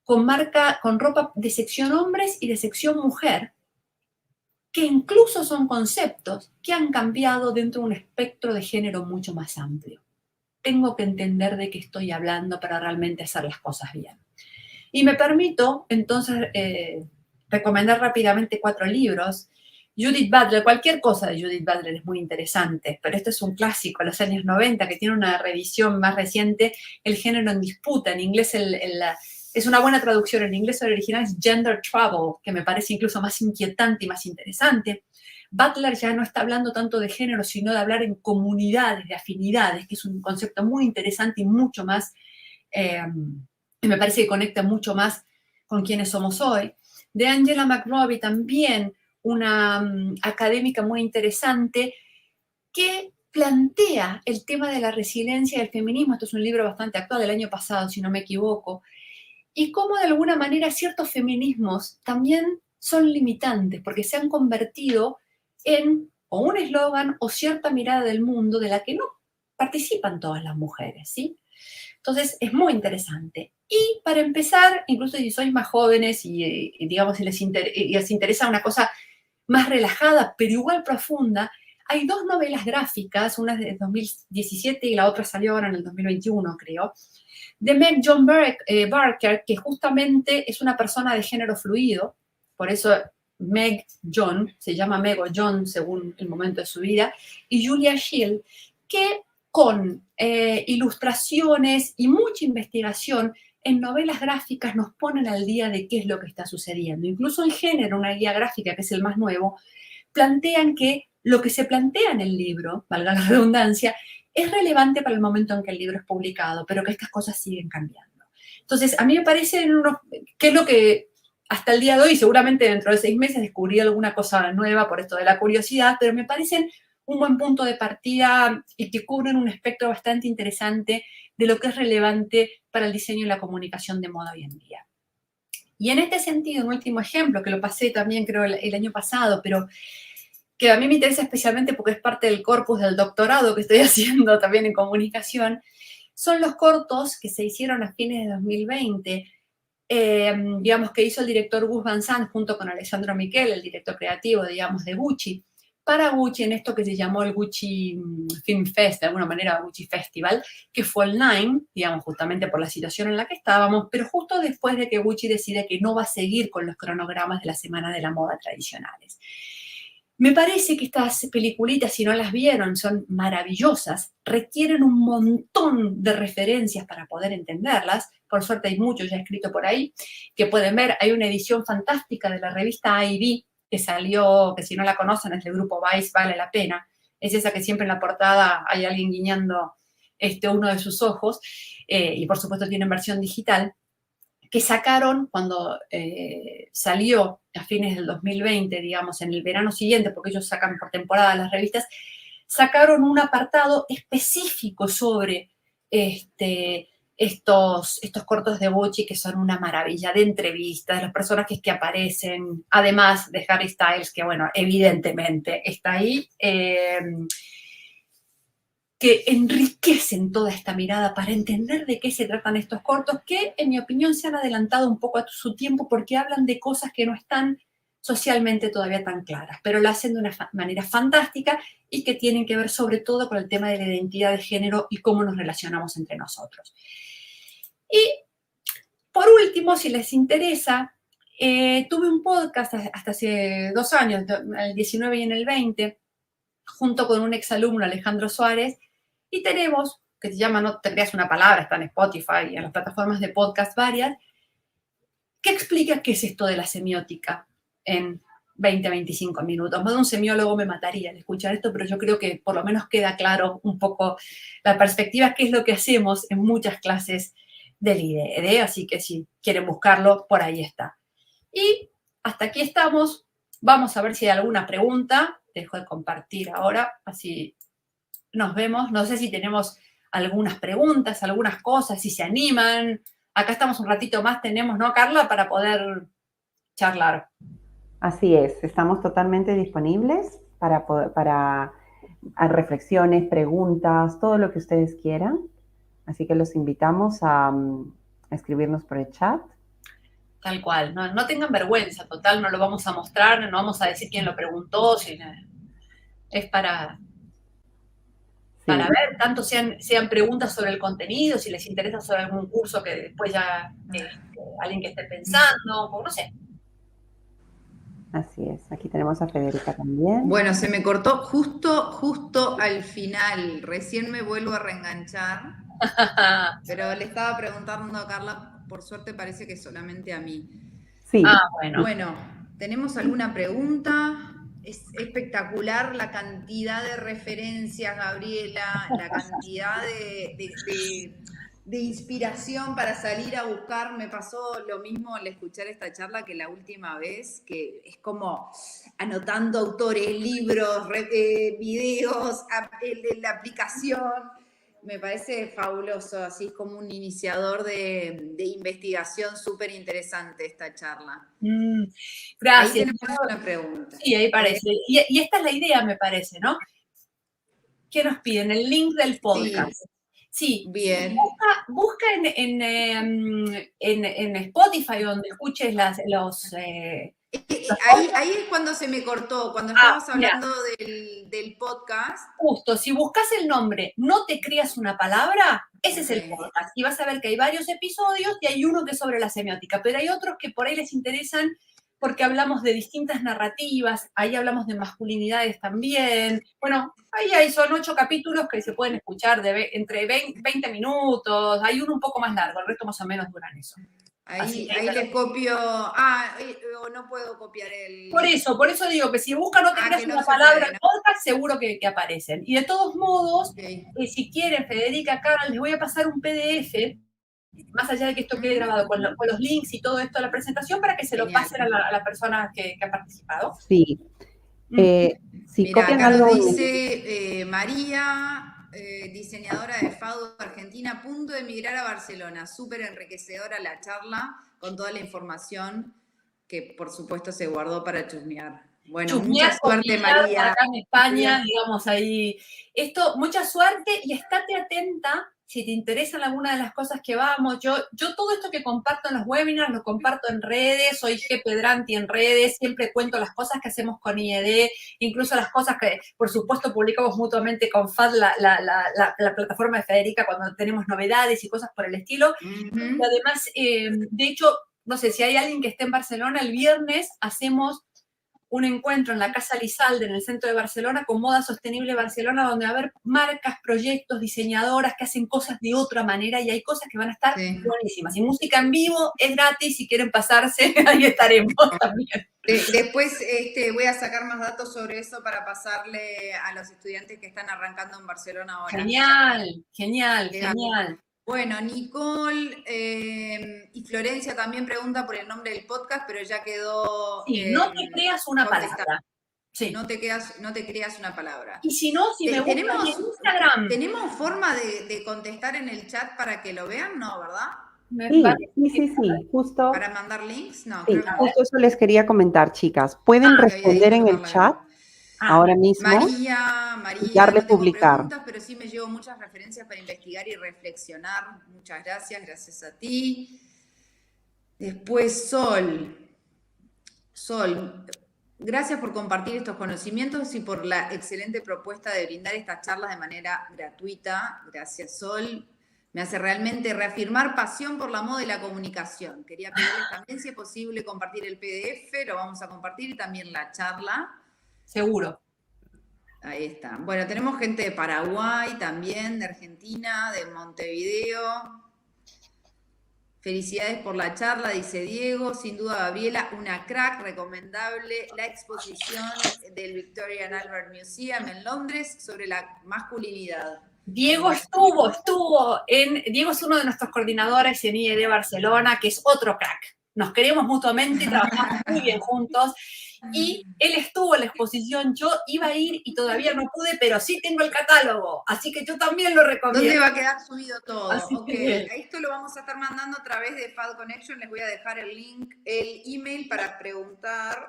[SPEAKER 3] con ropa de sección hombres y de sección mujer, que incluso son conceptos que han cambiado dentro de un espectro de género mucho más amplio? Tengo que entender de qué estoy hablando para realmente hacer las cosas bien. Y me permito, entonces, recomendar rápidamente 4 libros. Judith Butler, cualquier cosa de Judith Butler es muy interesante, pero este es un clásico de los años 90 que tiene una revisión más reciente, El género en disputa. En inglés es una buena traducción, en inglés el original es Gender Trouble, que me parece incluso más inquietante y más interesante. Butler ya no está hablando tanto de género, sino de hablar en comunidades, de afinidades, que es un concepto muy interesante y mucho más, y me parece que conecta mucho más con quienes somos hoy. De Angela McRobbie también, una académica muy interesante que plantea el tema de la resiliencia y el feminismo. Esto es un libro bastante actual, del año pasado, si no me equivoco, y cómo de alguna manera ciertos feminismos también son limitantes, porque se han convertido en o un eslogan o cierta mirada del mundo de la que no participan todas las mujeres, ¿sí? Entonces, es muy interesante. Y para empezar, incluso si sois más jóvenes y digamos, si les interesa una cosa más relajada, pero igual profunda, hay 2 novelas gráficas, una de 2017 y la otra salió ahora en el 2021, creo, de Meg John Barker, que justamente es una persona de género fluido, por eso Meg John, se llama Meg o John según el momento de su vida, y Julia Shield, que con ilustraciones y mucha investigación en novelas gráficas nos ponen al día de qué es lo que está sucediendo. Incluso en género, una guía gráfica, que es el más nuevo, plantean que lo que se plantea en el libro, valga la redundancia, es relevante para el momento en que el libro es publicado, pero que estas cosas siguen cambiando. Entonces, a mí me parece que es lo que hasta el día de hoy, seguramente dentro de 6 meses descubrí alguna cosa nueva por esto de la curiosidad, pero me parecen un buen punto de partida y que cubren un espectro bastante interesante de lo que es relevante para el diseño y la comunicación de moda hoy en día. Y en este sentido, un último ejemplo, que lo pasé también creo el año pasado, pero que a mí me interesa especialmente porque es parte del corpus del doctorado que estoy haciendo también en comunicación, son los cortos que se hicieron a fines de 2020, digamos, que hizo el director Gus Van Sant junto con Alessandro Michele, el director creativo, digamos, de Gucci, para Gucci en esto que se llamó el Gucci Film Fest, de alguna manera Gucci Festival, que fue online, digamos, justamente por la situación en la que estábamos, pero justo después de que Gucci decide que no va a seguir con los cronogramas de la Semana de la Moda tradicionales. Me parece que estas peliculitas, si no las vieron, son maravillosas, requieren un montón de referencias para poder entenderlas. Por suerte hay mucho ya escrito por ahí que pueden ver. Hay una edición fantástica de la revista I.B. que salió, que si no la conocen es del grupo Vice, vale la pena. Es esa que siempre en la portada hay alguien guiñando uno de sus ojos, y por supuesto tienen versión digital, que sacaron cuando salió a fines del 2020, digamos, en el verano siguiente, porque ellos sacan por temporada las revistas, sacaron un apartado específico sobre estos cortos de Gucci, que son una maravilla, de entrevistas, de los personajes que aparecen, además de Harry Styles, que bueno, evidentemente está ahí, que enriquecen toda esta mirada para entender de qué se tratan estos cortos, que en mi opinión se han adelantado un poco a su tiempo porque hablan de cosas que no están socialmente todavía tan claras, pero lo hacen de una manera fantástica y que tienen que ver sobre todo con el tema de la identidad de género y cómo nos relacionamos entre nosotros. Y por último, si les interesa, tuve un podcast hasta hace 2 años, en el 19 y en el 20, junto con un exalumno, Alejandro Suárez, y tenemos, que se llama No te creas una palabra, está en Spotify y en las plataformas de podcast varias, que explica qué es esto de la semiótica en 20, 25 minutos. Más de un semiólogo me mataría al escuchar esto, pero yo creo que por lo menos queda claro un poco la perspectiva, qué es lo que hacemos en muchas clases del IDED, así que si quieren buscarlo, por ahí está. Y hasta aquí estamos. Vamos a ver si hay alguna pregunta. Dejo de compartir ahora, así nos vemos. No sé si tenemos algunas preguntas, algunas cosas, si se animan. Acá estamos un ratito más, tenemos, ¿no, Carla? Para poder charlar.
[SPEAKER 1] Así es, estamos totalmente disponibles para reflexiones, preguntas, todo lo que ustedes quieran. Así que los invitamos a escribirnos por el chat.
[SPEAKER 3] Tal cual, no tengan vergüenza, total, no lo vamos a mostrar, no vamos a decir quién lo preguntó, es para... para ver, tanto sean preguntas sobre el contenido, si les interesa sobre algún curso que después ya alguien que esté pensando, o no sé.
[SPEAKER 1] Así es, aquí tenemos a Federica también.
[SPEAKER 2] Bueno, se me cortó justo al final. Recién me vuelvo a reenganchar. Pero le estaba preguntando a Carla, por suerte parece que solamente a mí.
[SPEAKER 1] Sí.
[SPEAKER 2] Bueno, ¿tenemos alguna pregunta? Es espectacular la cantidad de referencias, Gabriela, la cantidad de inspiración para salir a buscar. Me pasó lo mismo al escuchar esta charla que la última vez, que es como anotando autores, libros, videos, la aplicación. Me parece fabuloso, así como un iniciador de investigación súper interesante esta charla.
[SPEAKER 3] Gracias.
[SPEAKER 2] Ahí tenemos una pregunta.
[SPEAKER 3] Sí, ahí parece. Y esta es la idea, me parece, ¿no? ¿Qué nos piden? El link del podcast. Sí.
[SPEAKER 2] Bien.
[SPEAKER 3] Busca en Spotify, donde escuches los...
[SPEAKER 2] Ahí es cuando se me cortó, cuando estabas hablando del podcast.
[SPEAKER 3] Justo, si buscas el nombre No te creas una palabra, ese es el podcast. Y vas a ver que hay varios episodios y hay uno que es sobre la semiótica, pero hay otros que por ahí les interesan porque hablamos de distintas narrativas, ahí hablamos de masculinidades también. Bueno, ahí son 8 capítulos que se pueden escuchar entre 20 minutos, hay uno un poco más largo, el resto más o menos duran eso.
[SPEAKER 2] Ahí les copio. O no puedo copiar el.
[SPEAKER 3] Por eso digo que si buscan No te creas una palabra en podcast, seguro que aparecen. Y de todos modos, si quieren, Federica, Carla, les voy a pasar un PDF, más allá de que esto quede grabado con los links y todo esto de la presentación, para que se lo pasen a la persona que ha participado.
[SPEAKER 1] Sí. Si copian algo.
[SPEAKER 2] Dice María. Diseñadora de FADU Argentina, a punto de emigrar a Barcelona. Súper enriquecedora la charla con toda la información que por supuesto se guardó para chusmear. Bueno, mucha suerte, María.
[SPEAKER 3] Acá en España, digamos ahí. Mucha suerte y estate atenta si te interesan alguna de las cosas que vamos. Yo todo esto que comparto en los webinars lo comparto en redes, soy G. Pedranti en redes, siempre cuento las cosas que hacemos con IED, incluso las cosas que, por supuesto, publicamos mutuamente con FAD, la plataforma de Federica, cuando tenemos novedades y cosas por el estilo. Y además, de hecho, no sé, si hay alguien que esté en Barcelona, el viernes hacemos un encuentro en la Casa Lizalde, en el centro de Barcelona, con Moda Sostenible Barcelona, donde va a haber marcas, proyectos, diseñadoras que hacen cosas de otra manera y hay cosas que van a estar buenísimas. Y música en vivo es gratis, si quieren pasarse, ahí estaremos también.
[SPEAKER 2] Después voy a sacar más datos sobre eso para pasarle a los estudiantes que están arrancando en Barcelona ahora.
[SPEAKER 3] Genial.
[SPEAKER 2] Bueno, Nicole y Florencia también pregunta por el nombre del podcast, pero ya quedó.
[SPEAKER 3] Sí, no te creas una palabra.
[SPEAKER 2] Sí. No te creas una palabra.
[SPEAKER 3] Y si no, si me buscan en Instagram.
[SPEAKER 2] ¿Tenemos forma de contestar en el chat para que lo vean? No, ¿verdad?
[SPEAKER 1] Sí, justo.
[SPEAKER 2] ¿Para mandar links? No,
[SPEAKER 1] sí,
[SPEAKER 2] creo que no.
[SPEAKER 1] Justo eso les quería comentar, chicas. Pueden responder en el chat ahora mismo.
[SPEAKER 2] María,
[SPEAKER 1] y darle
[SPEAKER 2] no tengo
[SPEAKER 1] publicar.
[SPEAKER 2] preguntas, pero sí me llevo muchas referencias para investigar y reflexionar. Muchas gracias a ti. Después Sol, gracias por compartir estos conocimientos y por la excelente propuesta de brindar estas charlas de manera gratuita. Gracias, Sol. Me hace realmente reafirmar pasión por la moda y la comunicación. Quería pedirles también, si es posible, compartir el PDF, lo vamos a compartir, y también la charla.
[SPEAKER 3] Seguro.
[SPEAKER 2] Ahí está. Bueno, tenemos gente de Paraguay también, de Argentina, de Montevideo. Felicidades por la charla, dice Diego. Sin duda, Gabriela, una crack, recomendable la exposición del Victorian Albert Museum en Londres sobre la masculinidad.
[SPEAKER 3] Diego Diego es uno de nuestros coordinadores en IED Barcelona, que es otro crack. Nos queremos mutuamente, trabajamos muy bien juntos. Y él estuvo en la exposición, yo iba a ir y todavía no pude, pero sí tengo el catálogo, así que yo también lo recomiendo.
[SPEAKER 2] ¿Dónde va a quedar subido todo?
[SPEAKER 3] Okay.
[SPEAKER 2] Esto lo vamos a estar mandando a través de FAD Connection, les voy a dejar el link, el email para preguntar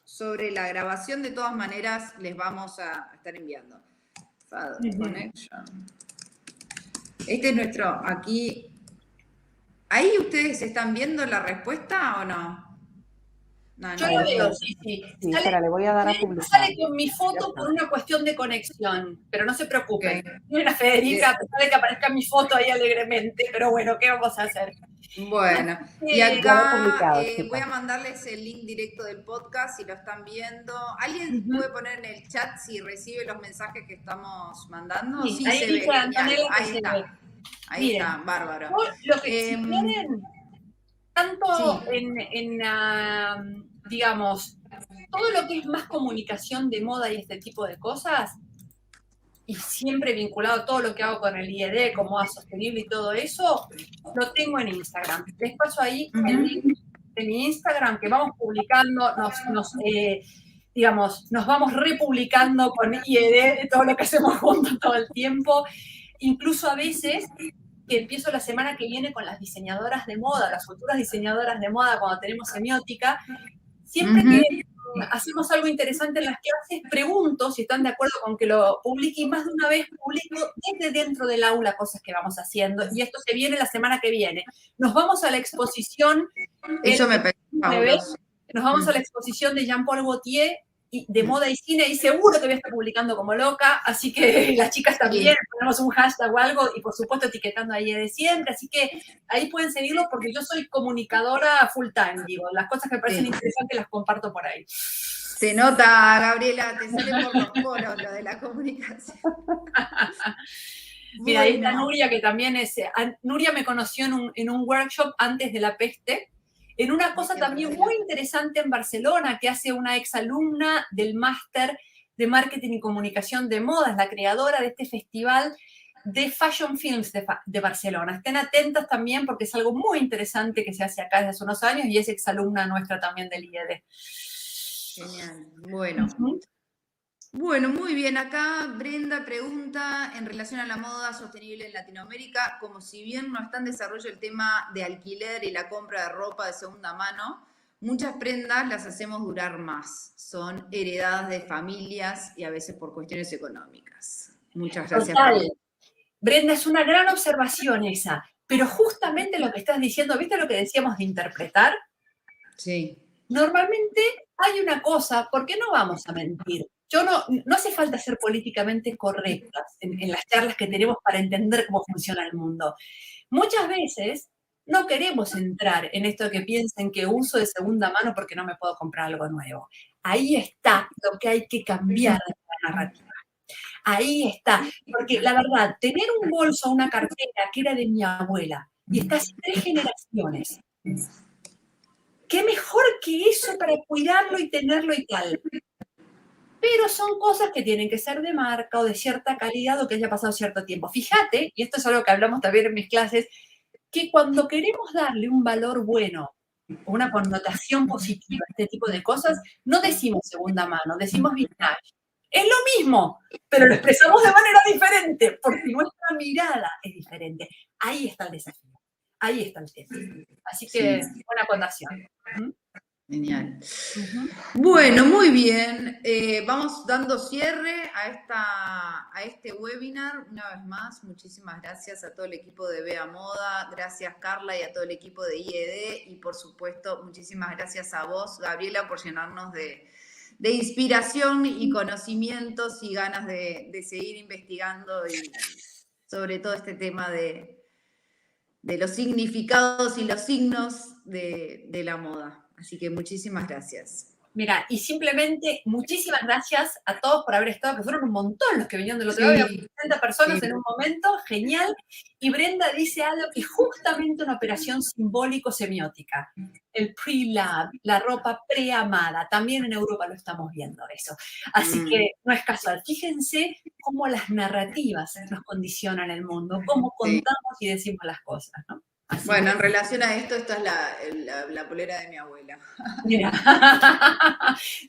[SPEAKER 2] sobre la grabación. De todas maneras, les vamos a estar enviando. FAD Connection. Este es nuestro, aquí. ¿Ahí ustedes están viendo la respuesta o no? No,
[SPEAKER 3] Yo
[SPEAKER 2] no,
[SPEAKER 3] lo
[SPEAKER 2] no.
[SPEAKER 3] veo, sí.
[SPEAKER 1] Sí,
[SPEAKER 3] Sale,
[SPEAKER 1] espera, le voy a dar a publicar.
[SPEAKER 3] sale con mi foto por una cuestión de conexión, pero no se preocupen.
[SPEAKER 2] Ok.
[SPEAKER 3] Soy una Federica, a pesar de que aparezca mi foto ahí alegremente, pero bueno, ¿qué vamos a hacer?
[SPEAKER 2] Bueno, y
[SPEAKER 1] Ya lo he
[SPEAKER 2] acá
[SPEAKER 1] publicado,
[SPEAKER 2] voy
[SPEAKER 1] chicas.
[SPEAKER 2] a mandarles el link directo del podcast si lo están viendo. ¿Alguien
[SPEAKER 3] Ujú.
[SPEAKER 2] puede poner en el chat si recibe los mensajes que estamos mandando?
[SPEAKER 3] Sí,
[SPEAKER 2] Sí,
[SPEAKER 3] ahí
[SPEAKER 2] se ve,
[SPEAKER 3] dice
[SPEAKER 2] genial.
[SPEAKER 3] Antonella que
[SPEAKER 2] Ahí
[SPEAKER 3] se
[SPEAKER 2] está.
[SPEAKER 3] ve.
[SPEAKER 2] Ahí
[SPEAKER 3] Miren,
[SPEAKER 2] está, bárbaro.
[SPEAKER 3] lo que, si quieren, tanto
[SPEAKER 2] Sí.
[SPEAKER 3] digamos, todo lo que es más comunicación de moda y este tipo de cosas, y siempre vinculado a todo lo que hago con el IED, como moda sostenible y todo eso, lo tengo en Instagram. Les paso ahí el link de mi Instagram, que vamos publicando, digamos, nos vamos republicando con IED todo lo que hacemos juntos todo el tiempo. Incluso a veces que empiezo la semana que viene con las diseñadoras de moda, las futuras diseñadoras de moda, cuando tenemos semiótica, siempre que hacemos algo interesante en las clases, pregunto si están de acuerdo con que lo publique, y más de una vez publico desde dentro del aula cosas que vamos haciendo, y esto se viene la semana que viene. Nos vamos a la exposición,
[SPEAKER 2] Eso me parece fabuloso.
[SPEAKER 3] nos vamos a la exposición de Jean-Paul Gaultier de moda y cine, y seguro que voy a estar publicando como loca, así que las chicas también, ponemos un hashtag o algo, y por supuesto etiquetando ahí de siempre, así que ahí pueden seguirlo porque yo soy comunicadora full time, digo, las cosas que me parecen interesantes las comparto por ahí.
[SPEAKER 2] Se nota, Gabriela, te sale por los poros lo de la comunicación.
[SPEAKER 3] Mira, ahí está Nuria, que también es, Nuria me conoció en un workshop antes de la peste, en una cosa también muy interesante en Barcelona, que hace una exalumna del máster de marketing y comunicación de moda, es la creadora de este festival de Fashion Films de Barcelona. Estén atentas también porque es algo muy interesante que se hace acá desde hace unos años, y es exalumna nuestra también del IED.
[SPEAKER 2] Genial, bueno. Bueno, muy bien. Acá Brenda pregunta en relación a la moda sostenible en Latinoamérica, como si bien no está en desarrollo el tema de alquiler y la compra de ropa de segunda mano, muchas prendas las hacemos durar más. Son heredadas de familias y a veces por cuestiones económicas. Muchas gracias.
[SPEAKER 3] Total. Brenda, es una gran observación esa, pero justamente lo que estás diciendo, ¿viste lo que decíamos de interpretar?
[SPEAKER 2] Sí.
[SPEAKER 3] Normalmente hay una cosa, ¿por qué no vamos a mentir? No hace falta ser políticamente correctas en las charlas que tenemos para entender cómo funciona el mundo. Muchas veces no queremos entrar en esto de que piensen que uso de segunda mano porque no me puedo comprar algo nuevo. Ahí está lo que hay que cambiar de la narrativa. Ahí está, porque la verdad, tener un bolso o una cartera que era de mi abuela y está hace 3 generaciones, ¿qué mejor que eso para cuidarlo y tenerlo y tal? Pero son cosas que tienen que ser de marca o de cierta calidad o que haya pasado cierto tiempo. Fíjate, y esto es algo que hablamos también en mis clases, que cuando queremos darle un valor bueno o una connotación positiva a este tipo de cosas, no decimos segunda mano, decimos vintage. Es lo mismo, pero lo expresamos de manera diferente, porque nuestra mirada es diferente. Ahí está el desafío, ahí está el tema. Así que, buena acotación.
[SPEAKER 2] Genial. Bueno, muy bien. Vamos dando cierre a este webinar. Una vez más, muchísimas gracias a todo el equipo de Bea Moda, gracias Carla y a todo el equipo de IED, y por supuesto, muchísimas gracias a vos, Gabriela, por llenarnos de inspiración y conocimientos y ganas de seguir investigando y sobre todo este tema de los significados y los signos de la moda. Así que muchísimas gracias.
[SPEAKER 3] Mira, y simplemente muchísimas gracias a todos por haber estado, que fueron un montón los que vinieron del otro lado, 60 personas en un momento, genial. Y Brenda dice algo que es justamente una operación simbólico-semiótica, el pre-lab, la ropa preamada, también en Europa lo estamos viendo eso. Así que no es casual. Fíjense cómo las narrativas nos condicionan el mundo, cómo contamos y decimos las cosas, ¿no? Así
[SPEAKER 2] bueno, en relación a esto, esta es la polera de mi abuela.
[SPEAKER 3] Mira,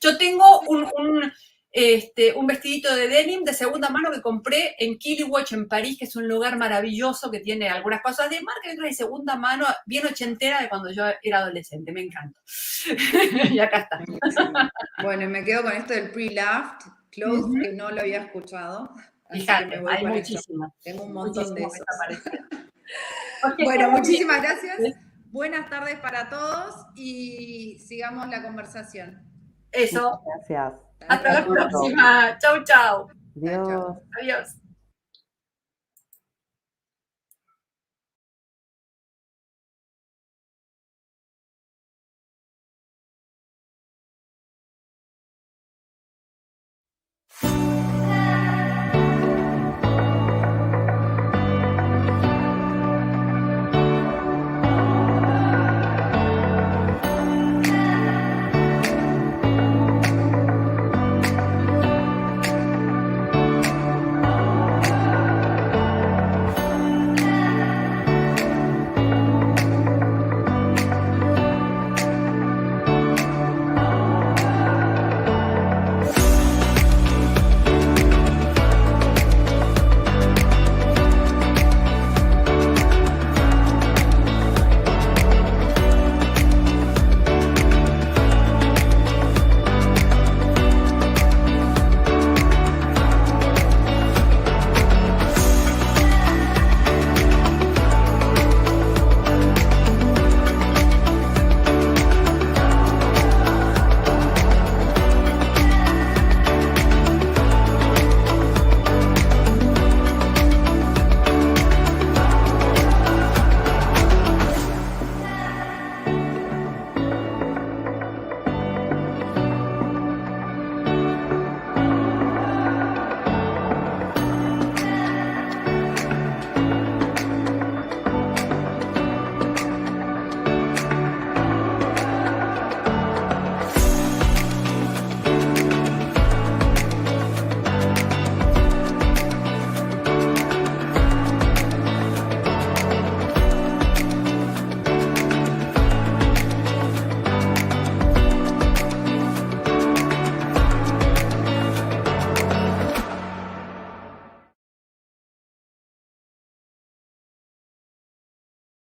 [SPEAKER 3] yo tengo un vestidito de denim de segunda mano que compré en Kiliwatch en París, que es un lugar maravilloso que tiene algunas cosas de marca y otras de segunda mano, bien ochentera de cuando yo era adolescente. Me encanta. Y acá está.
[SPEAKER 2] Bueno, y me quedo con esto del pre-loved clothes, que no lo había escuchado.
[SPEAKER 3] Fíjate, hay muchísimas.
[SPEAKER 2] Tengo un montón de eso.
[SPEAKER 3] Okay,
[SPEAKER 2] bueno, muchísimas gracias. Buenas tardes para todos y sigamos la conversación.
[SPEAKER 3] Eso.
[SPEAKER 1] Gracias.
[SPEAKER 3] Hasta la próxima. Chau, chau.
[SPEAKER 1] Adiós.
[SPEAKER 3] Adiós.